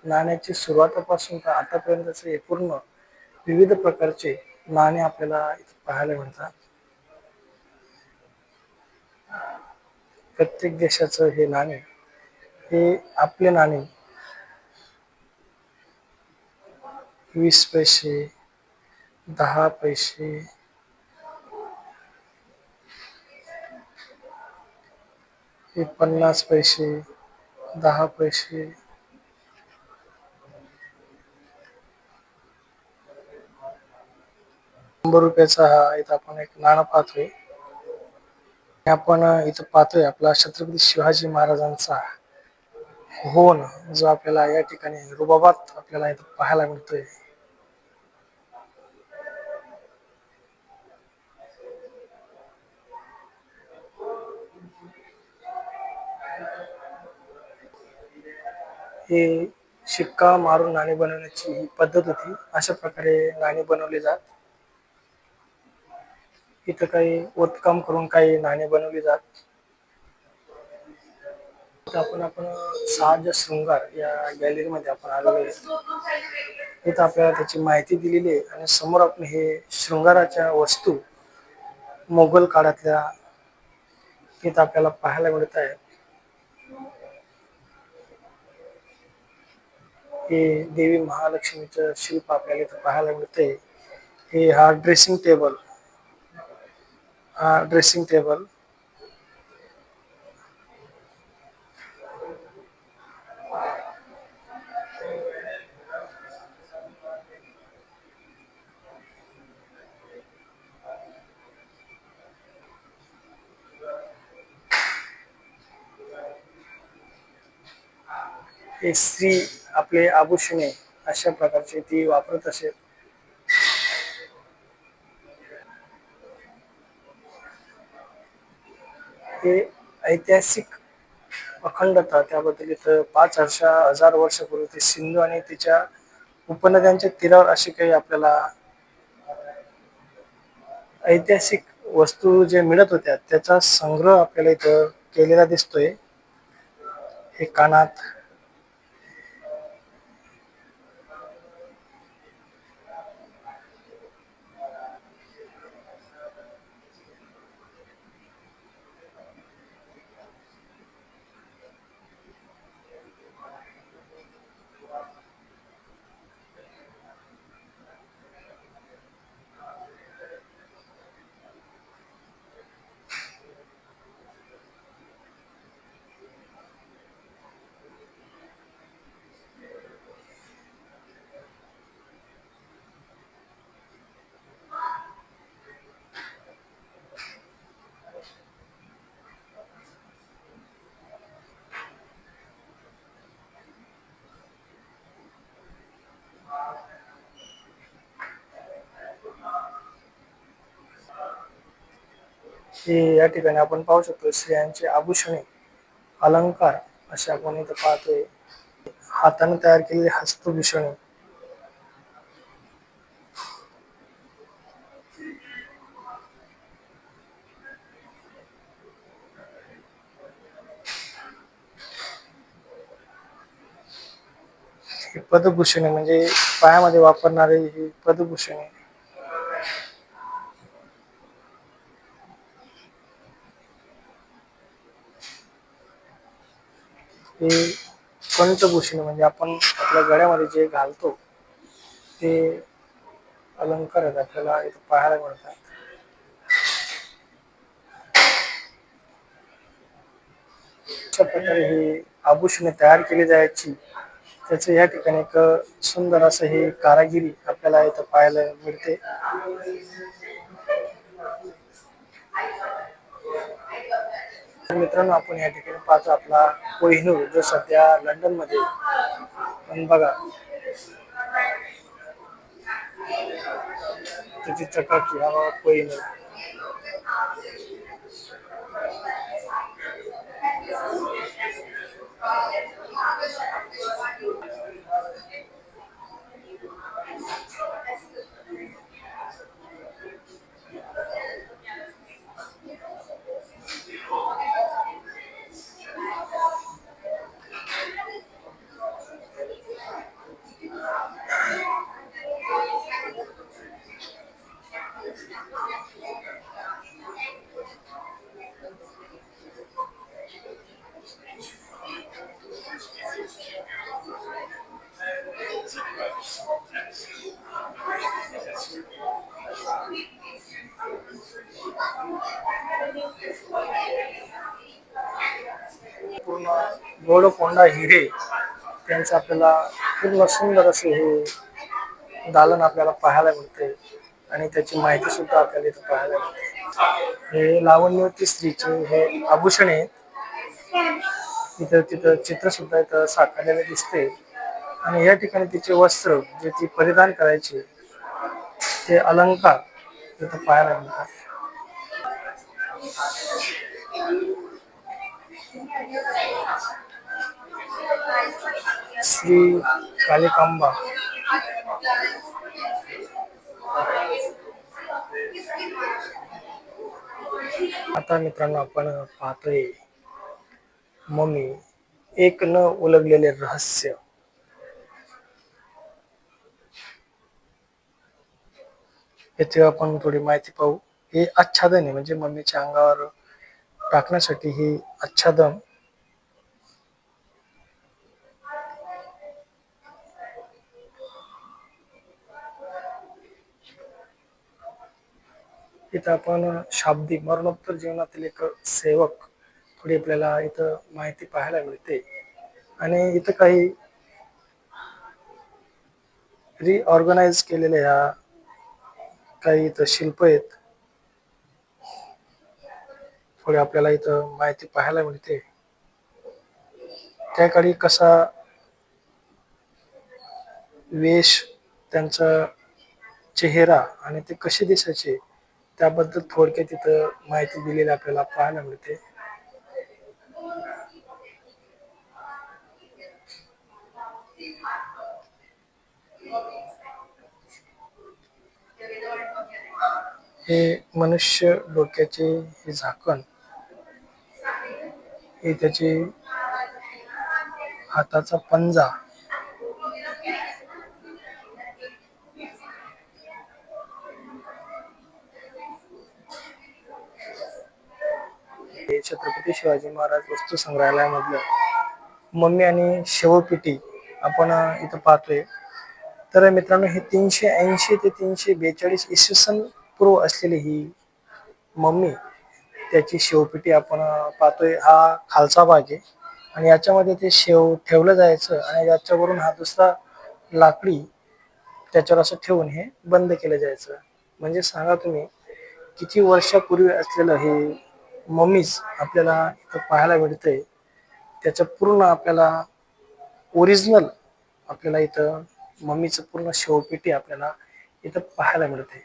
नाण्याची सुरुवातापासून तर आतापर्यंतचे हे पूर्ण विविध प्रकारचे नाणे आपल्याला इथे पाहायला मिळतात. प्रत्येक देशाचं हे नाणे, हे आपले नाणे 20 पैसे, 10 पैसे, हे 50 पैसे, 10 पैसे, 100 रुपयाचा हा इथं आपण एक नाणं पाहतोय. आपण इथं पाहतोय आपला छत्रपती शिवाजी महाराजांचा होन, जो आपल्याला या ठिकाणी रुबाबात आपल्याला इथं पाहायला मिळतोय. हे शिक्का मारून नाणी बनवण्याची ही पद्धत होती. अशा प्रकारे नाणी बनवली जात. इथं काही ओतकाम करून काही नाणी बनवली जात. आपण साज शृंगार या गॅलरीमध्ये आपण आलेलो आहे. इथं आपल्याला त्याची माहिती दिलेली आहे आणि समोर आपण हे शृंगाराच्या वस्तू मोगल काळातल्या इथं आपल्याला पाहायला मिळत आहे. हे देवी महालक्ष्मीचं शिल्प आपल्याला इथं पाहायला मिळते. हे हा ड्रेसिंग टेबल, हा ड्रेसिंग टेबल हे स्त्री आपले आभूषणे अशा प्रकारचे ती वापरत असेल. हे ऐतिहासिक अखंडता त्याबद्दल इथं 5,000 वर्षापूर्वी ते सिंधू आणि तिच्या उपनद्यांच्या तीरावर असे काही आपल्याला ऐतिहासिक वस्तू जे मिळत होत्या त्याचा संग्रह आपल्याला इथं केलेला दिसतोय. हे कानात, हे या ठिकाणी आपण पाहू शकतो स्त्रियांचे आभूषणे, अलंकार असे आपण इथं पाहतोय. हाताने तयार केलेली हस्तभूषणे, हे पदभूषणे म्हणजे पायामध्ये वापरणारे ही पदभूषणे, हे कंठभूषणे म्हणजे आपण आपल्या गळ्यामध्ये जे घालतो ते अलंकार आहेत आपल्याला इथं पाहायला मिळतात. अशा प्रकारे ही आभूषणे तयार केली जायची त्याचं या ठिकाणी एक सुंदर असं ही कारागिरी आपल्याला इथं पाहायला मिळते. तर मित्रांनो आपण या ठिकाणी पाहतो आपला कोहिनूर जो सध्या लंडन मध्ये, पण बघा त्याची चकाकी हा कोहिनूर. पूर्ण गोलकोंडा हिरे त्यांचं आपल्याला पूर्ण सुंदर असे हे दालन आपल्याला पाहायला मिळते आणि त्याची माहिती सुद्धा आपल्याला इथं पाहायला मिळते. हे लावण्यवती स्त्रीचे हे आभूषण आहेत. इथं तिथं चित्र सुद्धा इथं साकारलेले दिसते आणि या ठिकाणी तिचे वस्त्र जे ती परिधान करायची ते अलंकार इथं पाहायला मिळतात. श्री कालिकांबा. आता मित्रांनो आपण पाहतोय मम्मी एक न उलगलेले रहस्य. याची आपण थोडी माहिती पाहू. हे आच्छादन आहे म्हणजे मम्मीच्या अंगावर टाकण्यासाठी ही आच्छादन इथं आपण शाब्दिक मरणोत्तर जीवनातील एक सेवक थोडी आपल्याला इथं माहिती पाहायला मिळते. आणि इथं काही रिऑर्गनाइज केलेल्या ह्या काही इथं शिल्प आहेत, थोडी आपल्याला इथं माहिती पाहायला मिळते. त्या काळी कसा वेश, त्यांचा चेहरा आणि ते कसे दिसायचे त्याबद्दल थोडक्यात तिथं माहिती दिलेली आपल्याला पाहायला मिळते. हे मनुष्य डोक्याचे हे झाकण, हे त्याचे हाताचा पंजा, हे छत्रपती शिवाजी महाराज वस्तू संग्रहालयामधलं मम्मी आणि शवपेटी आपण इथं पाहतोय. तर मित्रांनो, हे 380 ते 342 इसवी सन पूर्व असलेली ही मम्मी, त्याची शेवपेटी आपण पाहतोय. हा खालचा भाग आहे आणि याच्यामध्ये ते शेव ठेवलं जायचं आणि याच्यावरून हा दुसरा लाकडी त्याच्यावर असं ठेवून हे बंद केलं जायचं. म्हणजे सांगा तुम्ही किती वर्षापूर्वी असलेलं हे मम्मीज आपल्याला इथं पाहायला मिळतंय. त्याचं पूर्ण आपल्याला ओरिजिनल आपल्याला इथं मम्मीचं पूर्ण शवपेटी आपल्याला इथं पाहायला मिळते.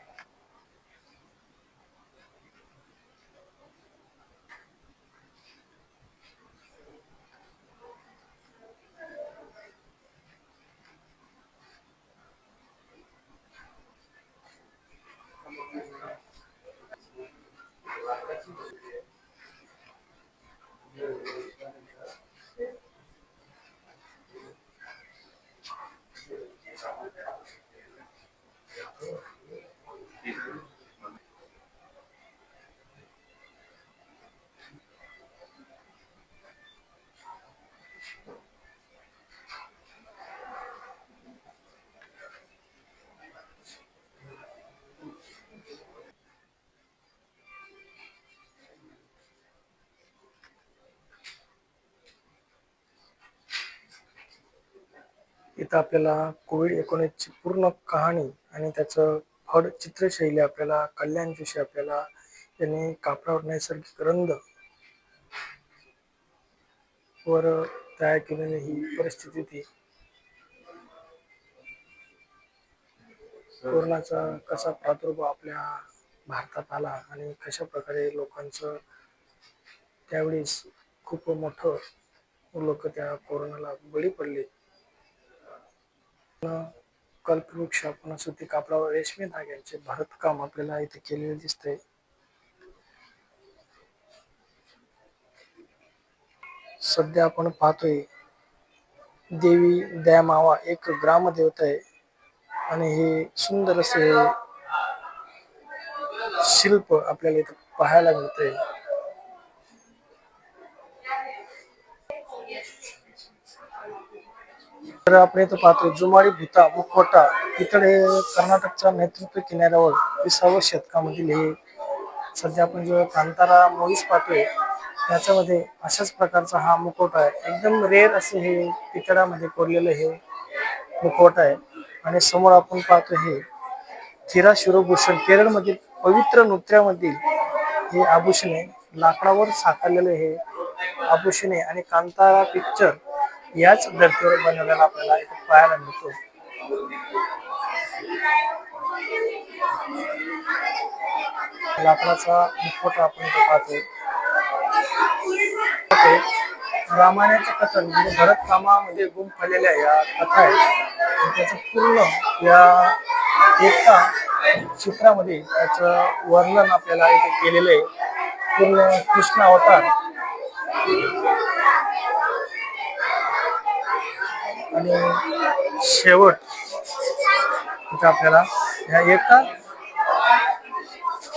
इथं आपल्याला कोविड-19 ची पूर्ण कहाणी आणि त्याचं फड चित्रशैली आपल्याला कल्याण जोशी आपल्याला यांनी कापडावर नैसर्गिक रंग वर तयार केलेली ही परिस्थिती ती कोरोनाचा कसा प्रादुर्भाव आपल्या भारतात आला आणि कशा प्रकारे लोकांचं त्यावेळेस खूप मोठं लोक त्या कोरोनाला बळी पडले. कल्पवृक्ष आपण सुती कापडावर रेशमी धाग्यांचे भरतकाम आपल्याला इथे केलेले दिसते. सध्या आपण पाहतोय देवी दयामावा एक ग्रामदेवता आहे आणि हे सुंदर असे शिल्प आपल्याला इथे पाहायला मिळते. तर आपण इथं पाहतो जुमाडी भूता मुखवटा, इकडे कर्नाटकच्या नेतृत्व किनाऱ्यावर 20व्या शतकामधील हे सध्या आपण जो कांतारा मूव्हीज पाहतोय त्याच्यामध्ये अशाच प्रकारचा हा मुखवटा आहे. एकदम रेअर असे हे पितळामध्ये कोरलेलं हे मुखवटा आहे. आणि समोर आपण पाहतो हे थिरा शिरोभूषण, केरळमधील पवित्र नृत्यामधील हे आभूषणे, लाकडावर साकारलेले हे आभूषणे आणि कांतारा पिक्चर याच धर्तीवर बनवलेला आपल्याला इथे पाहायला मिळतो. लाकडाचा मुखवटा आपण इथे पाहतो. रामायणाचे कथन म्हणजे भरत कामामध्ये गुंफलेल्या या कथा आहेत. त्याचं पूर्ण या एका चित्रामध्ये त्याचं वर्णन आपल्याला इथे केलेलं आहे. पूर्ण कृष्ण अवतार आणि शेवट इथं आपल्याला ह्या एका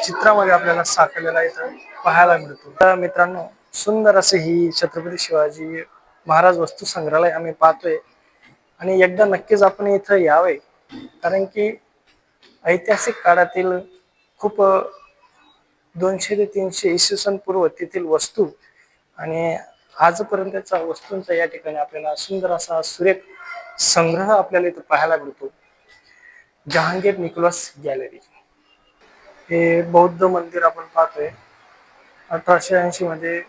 चित्रामध्ये आपल्याला साकारलेला इथं पाहायला मिळतो. तर मित्रांनो, सुंदर असे ही छत्रपती शिवाजी महाराज वस्तू संग्रहालय आम्ही पाहतोय आणि एकदा नक्कीच आपण इथं यावे, कारण की ऐतिहासिक काळातील खूप 200 ते 300 इसवी सन पूर्व तेथील वस्तू आणि आजपर्यंतच्या वस्तूंचा या ठिकाणी आपल्याला सुंदर असा सुरेख संग्रह आपल्याला इथं पाहायला मिळतो. जहांगीर निकोलस गॅलरी हे बौद्ध मंदिर आपण पाहतोय. 1880 मध्ये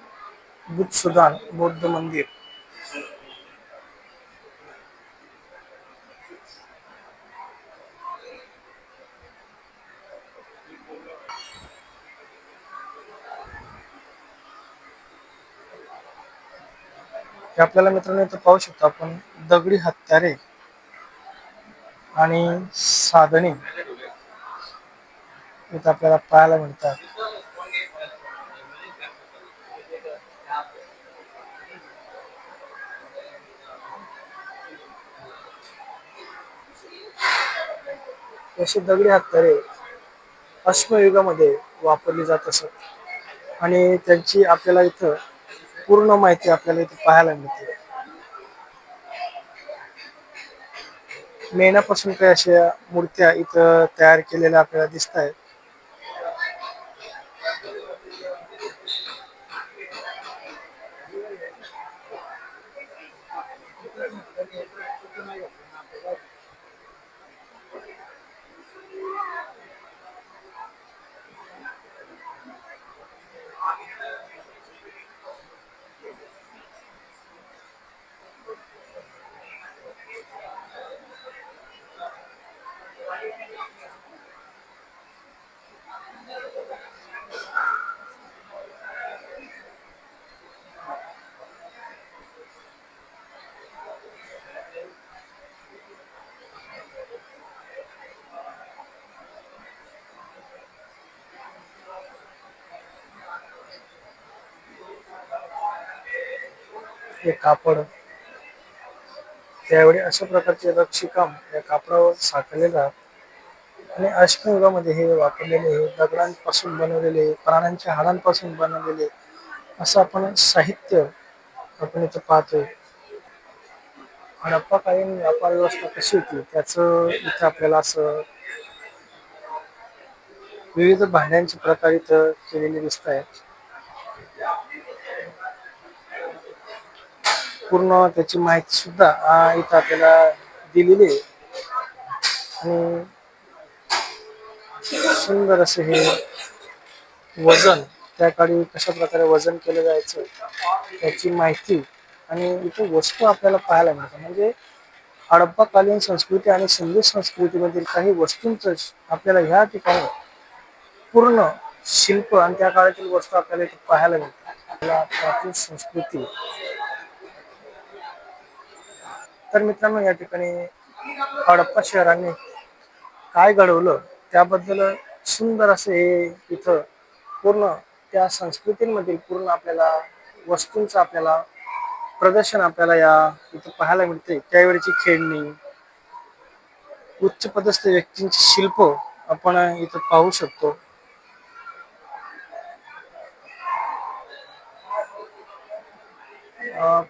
बुद्ध सुदान बौद्ध मंदिर. हे आपल्याला मित्रांनो इथं पाहू शकतो आपण दगडी हत्यारे आणि साधने इथं आपल्याला पाहायला मिळतात. अशी दगडी हत्यारे अश्मयुगामध्ये वापरली जात असत आणि त्यांची आपल्याला इथं पूर्ण माहिती आपल्याला इथे पाहायला मिळते. मेणापासून काही अशा मूर्त्या इथं तयार केलेल्या आपल्याला दिसत आहेत. हे कापड त्यावेळी अशा प्रकारचे नक्षीकाम या कापडावर साठवलेलं राहत आणि अश्मयुगामध्ये हे वापरलेले हे दगडांपासून बनवलेले प्राण्यांच्या हाडांपासून बनवलेले असं आपण साहित्य आपण इथं पाहतोय. हडप्पाकालीन व्यापार व्यवस्था कशी होती त्याचं इथं आपल्याला असं विविध भांड्यांचे प्रकार इथं केलेले दिसत आहेत. पूर्ण त्याची माहिती सुद्धा इथं आपल्याला दिलेली आहे आणि सुंदर असे हे वजन त्या काळी कशा प्रकारे वजन केलं जायचं त्याची माहिती आणि इथे वस्तू आपल्याला पाहायला मिळतात. म्हणजे हडप्पाकालीन संस्कृती आणि सिंधू संस्कृतीमधील काही वस्तूंच आपल्याला ह्या ठिकाणी पूर्ण शिल्प आणि त्या काळातील वस्तू आपल्याला इथे पाहायला मिळतात. आपल्या प्राचीन संस्कृती. तर मित्रांनो, या ठिकाणी हडप्पा शहराने काय घडवलं त्याबद्दल सुंदर असे हे इथं पूर्ण त्या संस्कृतींमधील पूर्ण आपल्याला वस्तूंचं आपल्याला प्रदर्शन आपल्याला या इथं पाहायला मिळते. त्यावेळेची खेळणी, उच्च पदस्थ व्यक्तींचे शिल्प आपण इथं पाहू शकतो.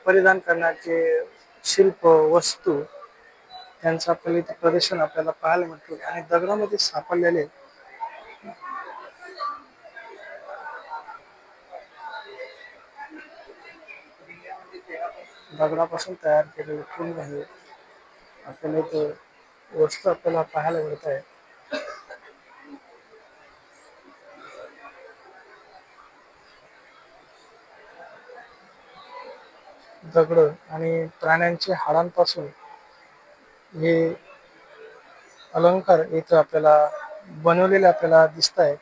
परिधान करण्याचे शिल्प वस्तू त्यांचं आपल्याला इथे प्रदर्शन आपल्याला पाहायला मिळते आणि दगडामध्ये सापडलेले दगडापासून तयार केलेले पूर्ण हे आपल्याला इथे वस्तू आपल्याला पाहायला मिळत आहे. दगड आणि प्राण्यांच्या हाडांपासून हे अलंकार इथं आपल्याला बनवलेले आपल्याला दिसत आहेत.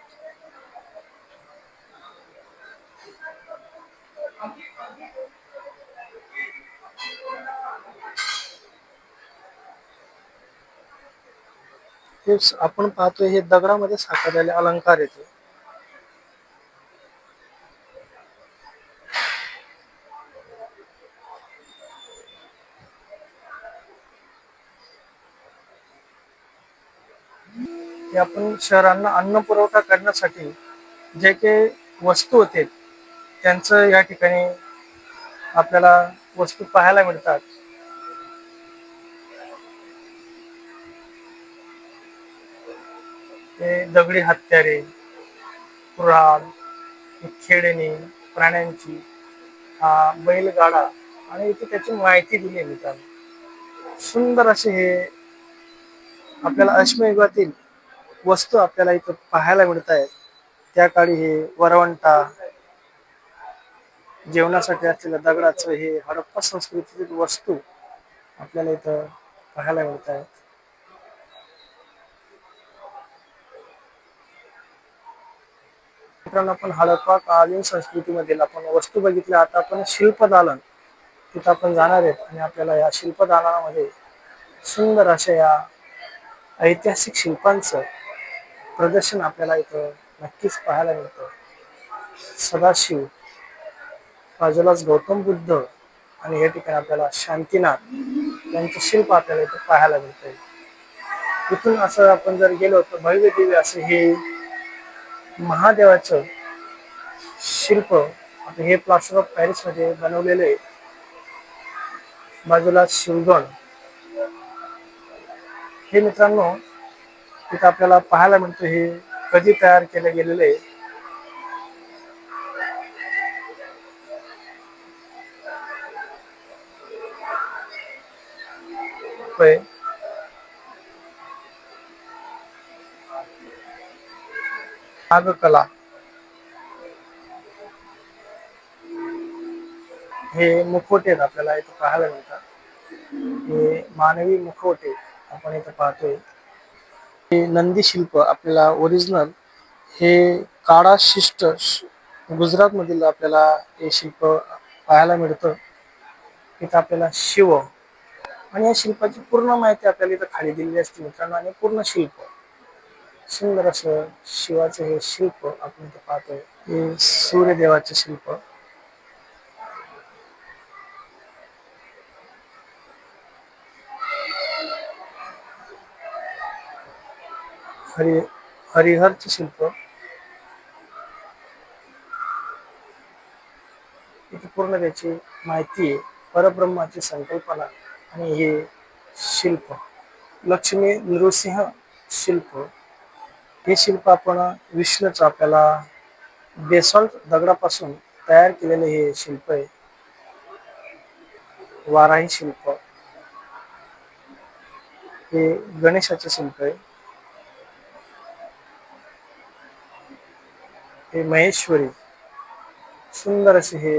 हे आपण पाहतोय हे दगडामध्ये साकारलेले अलंकार येते. हे आपण शहरांना अन्न पुरवठा करण्यासाठी जे काही वस्तू होते त्यांचं या ठिकाणी आपल्याला वस्तू पाहायला मिळतात. ते दगडी हत्यारे, कुऱ्हाड, खेळणी प्राण्यांची, बैलगाडा आणि इथे त्याची माहिती दिली आहे मित्रांनो. सुंदर असे हे आपल्याला अश्मयुगातील वस्तू आपल्याला इथं पाहायला मिळत आहेत. त्या काळी हे वरवंटा, जेवणासाठी असलेल्या दगडाचं हे हडप्पा संस्कृतीतील वस्तू आपल्याला इथं पाहायला मिळत आहेत. मित्रांनो, आपण हडप्पा कालीन संस्कृतीमधील आपण वस्तू बघितल्या. आता आपण शिल्पदालन तिथं आपण जाणार आहेत आणि आपल्याला या शिल्पदालनामध्ये सुंदर अशा या ऐतिहासिक शिल्पांचं प्रदर्शन आपल्याला इथं नक्कीच पाहायला मिळतं. सदाशिव, बाजूलाच गौतम बुद्ध आणि या ठिकाणी आपल्याला शांतीनाथ यांचं शिल्प आपल्याला इथं पाहायला मिळतंय. इथून असं आपण जर गेलो तर भव्य दिव्य असं हे महादेवाचं शिल्प आता हे प्लास्टर ऑफ पॅरिस मध्ये बनवलेलं आहे. बाजूला शिवगण हे मित्रांनो इथं आपल्याला पाहायला मिळतं. हे कधी तयार केले गेलेले नागकला, हे मुखवटे आपल्याला इथं पाहायला मिळतात. हे मानवी मुखवटे आपण इथं पाहतोय. हे नंदी शिल्प आपल्याला ओरिजिनल हे काळा शिष्ट गुजरात मधील आपल्याला हे शिल्प पाहायला मिळतं. इथं आपल्याला शिव आणि या शिल्पाची पूर्ण माहिती आपल्याला इथं खाली दिलेली असते मित्रांनो. आणि पूर्ण शिल्प सुंदर असं शिवाचं हे शिल्प आपण इथं पाहतोय. हे सूर्यदेवाचे शिल्प, हरि हरिहरचे शिल्प, इथे पूर्ण त्याची माहिती आहे. परब्रह्माची संकल्पना आणि हे शिल्प लक्ष्मी नृसिंह शिल्प, हे शिल्प आपण विष्णूचं आपल्याला बेसॉल्ट दगडापासून तयार केलेले हे शिल्प आहे. वाराही शिल्प, हे गणेशाचे शिल्प आहे. हे महेश्वरी, सुंदर असे हे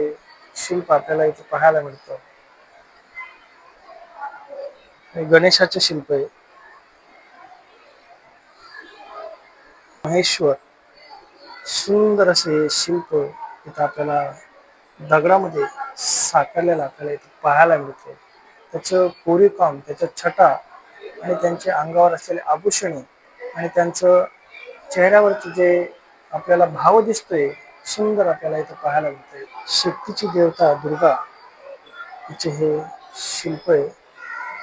शिल्प आपल्याला इथे पाहायला मिळतं. हे गणेशाचे शिल्प आहे. महेश्वर, सुंदर असे शिल्प इथं आपल्याला दगडामध्ये साकारलेलं आपल्याला इथे पाहायला मिळते. त्याचं कोरीवकाम, त्याच्या छटा आणि त्यांच्या अंगावर असलेले आभूषणे आणि त्यांचं चेहऱ्यावरचे जे आपल्याला भाव दिसतोय सुंदर आपल्याला इथं पाहायला मिळते. शक्तीची देवता दुर्गा हिचे हे शिल्प आहे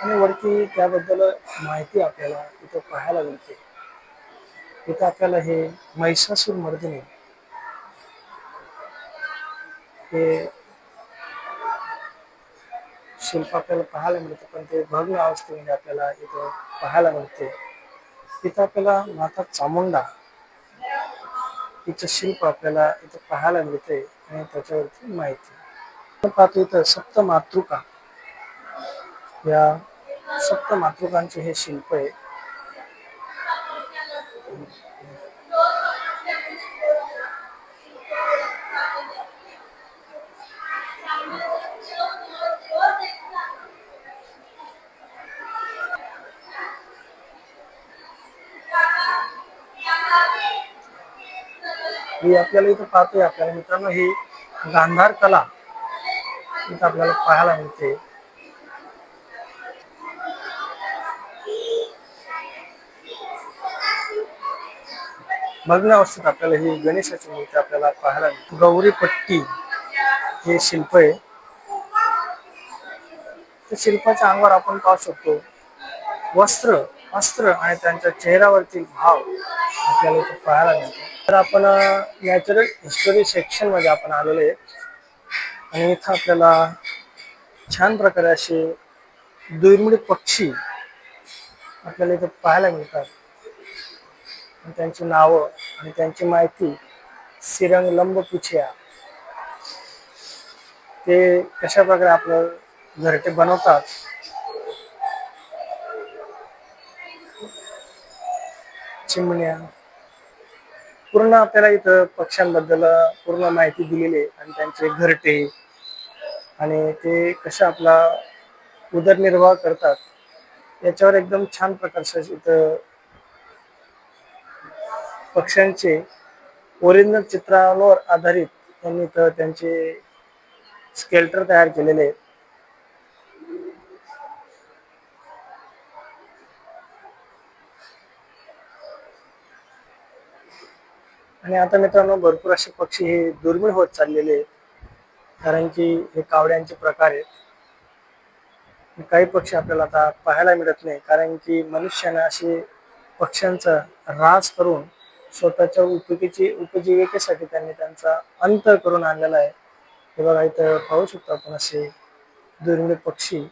आणि वरती त्याबद्दल माहिती आपल्याला इथं पाहायला मिळते. इथं आपल्याला हे महिषासूर मर्दिनी हे शिल्प आपल्याला पाहायला मिळते, पण ते भग्न अवस्थेमध्ये आपल्याला इथं पाहायला मिळते. इथं आपल्याला माता चामुंडा हिचं शिल्प आपल्याला इथं पाहायला मिळते आणि त्याच्यावरती माहिती आपण पाहतो. इथं सप्तमातृका, या सप्तमातृकांचे हे शिल्प आहे. ही आपल्याला इथं पाहतोय आपल्याला मित्रांनो, ही गांधार कला इथं आपल्याला पाहायला मिळते. भग्न अवस्थेत आपल्याला ही गणेशाची मूर्ती आपल्याला पाहायला मिळते. गौरी पट्टी हे शिल्प आहे. त्या शिल्पाच्या अंगावर आपण पाहू शकतो वस्त्र, अस्त्र आणि त्यांच्या चेहऱ्यावरतील भाव आपल्याला इथे पाहायला मिळतो. तर आपण नॅचरल हिस्टोरी सेक्शन मध्ये आपण आलेलो आहे आणि इथं आपल्याला छान प्रकारे असे दुर्मिळ पक्षी आपल्याला इथं पाहायला मिळतात. आणि त्यांची नावं आणि त्यांची माहिती. सिरंग लंबपुछिया ते कशा प्रकारे आपलं घरटे बनवतात. चिमण्या पूर्ण आपल्याला इथं पक्ष्यांबद्दल पूर्ण माहिती दिलेली आहे आणि त्यांचे घरटे आणि ते कशा आपला उदरनिर्वाह करतात याच्यावर एकदम छान प्रकारचं इथं पक्ष्यांचे ओरिजिनल चित्रांवर आधारित त्यांनी तर त्यांचे स्केल्टर तयार केलेले आहेत. आणि आता मित्रांनो भरपूर असे पक्षी हे दुर्मिळ होत चाललेले आहेत कारण की हे कावड्यांचे प्रकार आहेत. काही पक्षी आपल्याला आता पाहायला मिळत नाही कारण की मनुष्याने असे पक्ष्यांचा ऱ्हास करून स्वतःच्या उपजीविकेसाठी त्यांनी त्यांचा अंत करून आणलेला आहे. हे बघा इथं पाहू शकतो आपण असे दुर्मिळ पक्षी.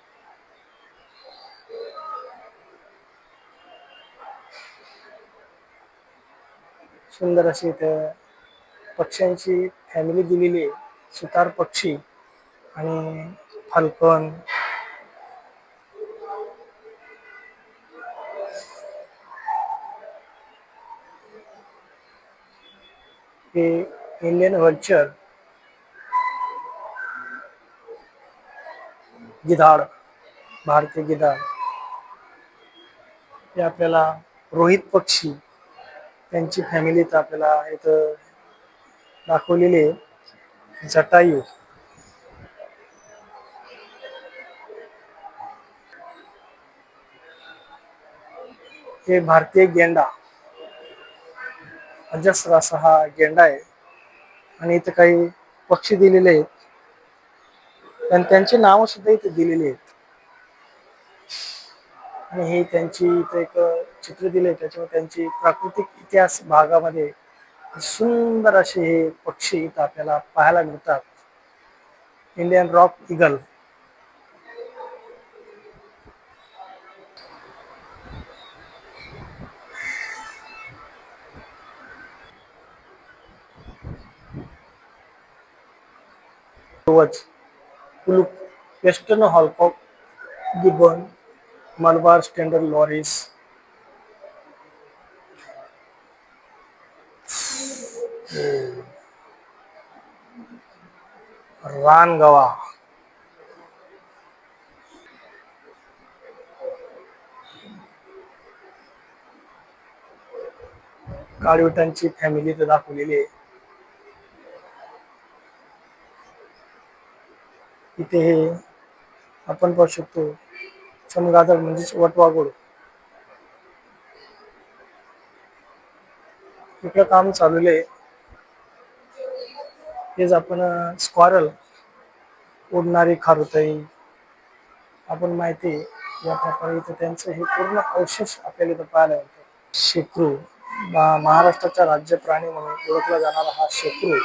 सुंदर अशी इथं पक्ष्यांची फॅमिली दिलेली आहे. सुतार पक्षी आणि फाल्कन, हे इंडियन व्हल्चर, गिधाड, भारतीय गिधाड, हे आपल्याला रोहित पक्षी त्यांची फॅमिली तर आपल्याला इथं दाखवलेली आहे. जटायू, हे भारतीय गेंडा, अजस्र असा हा गेंडा आहे आणि इथे काही पक्षी दिलेले आहेत आणि त्यांची नावं सुद्धा इथे दिलेली आहेत. आणि हे त्यांची इथे एक चित्र दिले त्याच्यावर त्यांची प्राकृतिक इतिहास भागामध्ये सुंदर असे हे पक्षी इथं आपल्याला पाहायला मिळतात. इंडियन रॉक इगल, कुलूप, western hoolock gibbon, Malabar standard loris, रानगवा, काळविटांची फॅमिली तर दाखवलेली आहे. इथे हे आपण पाहू शकतो चमगादड़ म्हणजेच वटवाघूळ. इकडं काम चालू आहे. हेच आपण स्क्वारल, उडणारी खारुताई, आपण माहिती या प्रकारे इथे त्यांचं हे पूर्ण अवशेष आपल्याला इथं पाहायला मिळतं. शेक्रू, महाराष्ट्राचा राज्य प्राणी म्हणून ओळखला जाणारा हा शेक्रू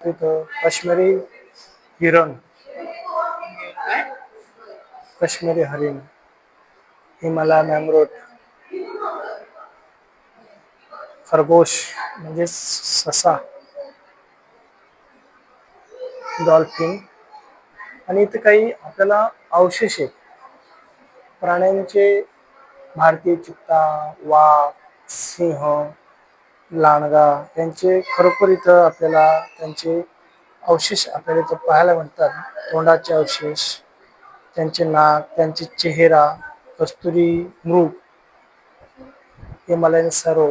तिथं काश्मीरी हिरण, काश्मीरी हरिण, हिमालय मॅमरोट, खरगोश म्हणजे ससा, डॉल्फिन आणि इथे काही आपल्याला अवशेष आहेत प्राण्यांचे. भारतीय चित्ता, वाघ, सिंह, लांडगा यांचे खरोखर इथं आपल्याला त्यांचे अवशेष आपल्याला इथं पाहायला मिळतात. तोंडाचे अवशेष, त्यांचे नाक, त्यांचे चेहरा, कस्तुरी मृग, हिमालयन सरो,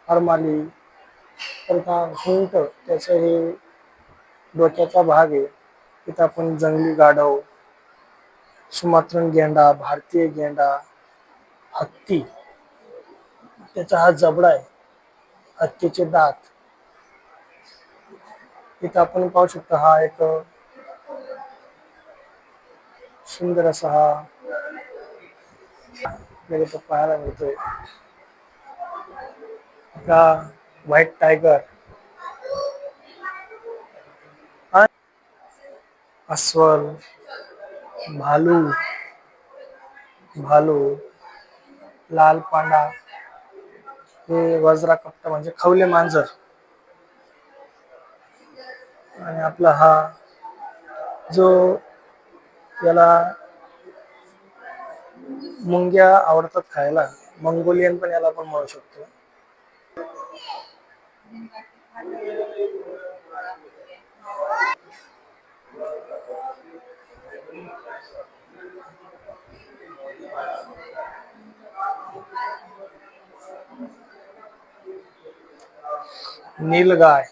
अरमाली, परत हा हुंट त्याचं हे डोक्याचा भाग आहे. इथं आपण जंगली गाढव, सुमात्रन गेंडा, भारतीय गेंडा, हत्ती, त्याचा हा जबडा आहे, हत्तीचे दात. इथं आपण पाहू शकतो हा एक सुंदर असा हा आपल्याला इथं पाहायला मिळतोय का व्हाईट टायगर, अस्वल, भालू, भालू, लाल पांडा, हे वज्रा कप्टा म्हणजे खवले मांजर, आणि आपला हा जो याला मुंग्या आवडतात खायला, मंगोलियन पण याला आपण म्हणू शकतो. नीलगाय,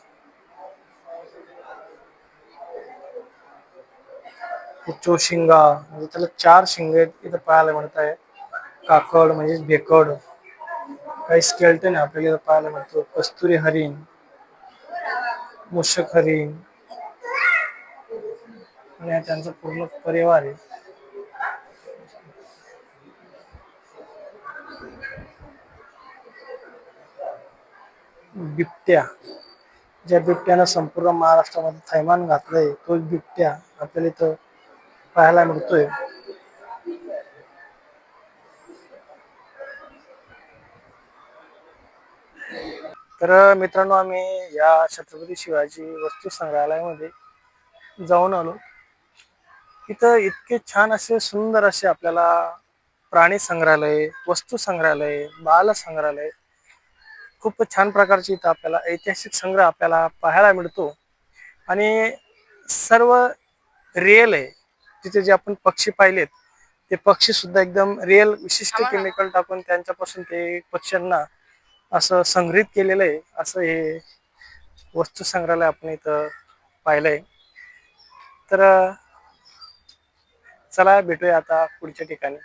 चोशिंगा म्हणजे त्याला 4 शिंगे इथं पाहायला मिळत आहे. काकड म्हणजे भेकड, काही स्केल्टन आपल्याला इथं पाहायला मिळतो. कस्तुरी हरिण, मूषक हरिण, आणि त्यांचा पूर्ण परिवार आहे. बिबट्या, ज्या बिबट्यानं संपूर्ण महाराष्ट्रामध्ये थैमान घातलंय, तो बिबट्या आपल्याला इथं पाहायला मिळतोय. तर मित्रांनो, आम्ही या छत्रपती शिवाजी वस्तू संग्रहालयामध्ये जाऊन आलो. इथं इतके छान असे सुंदर असे आपल्याला प्राणी संग्रहालय, वस्तू संग्रहालय, बाल संग्रहालय, खूप छान प्रकारची इथं आपल्याला ऐतिहासिक संग्रह आपल्याला पाहायला मिळतो. आणि सर्व रिअल आहे. तिथे जे आपण पक्षी पाहिलेत, ते पक्षी सुद्धा एकदम रिअल विशिष्ट केमिकल टाकून त्यांच्यापासून ते पक्ष्यांना असं संग्रहित केलेलं आहे. असं हे वस्तू संग्रहालय आपण इथं पाहिलंय. तर चला भेटूया आता पुढच्या ठिकाणी.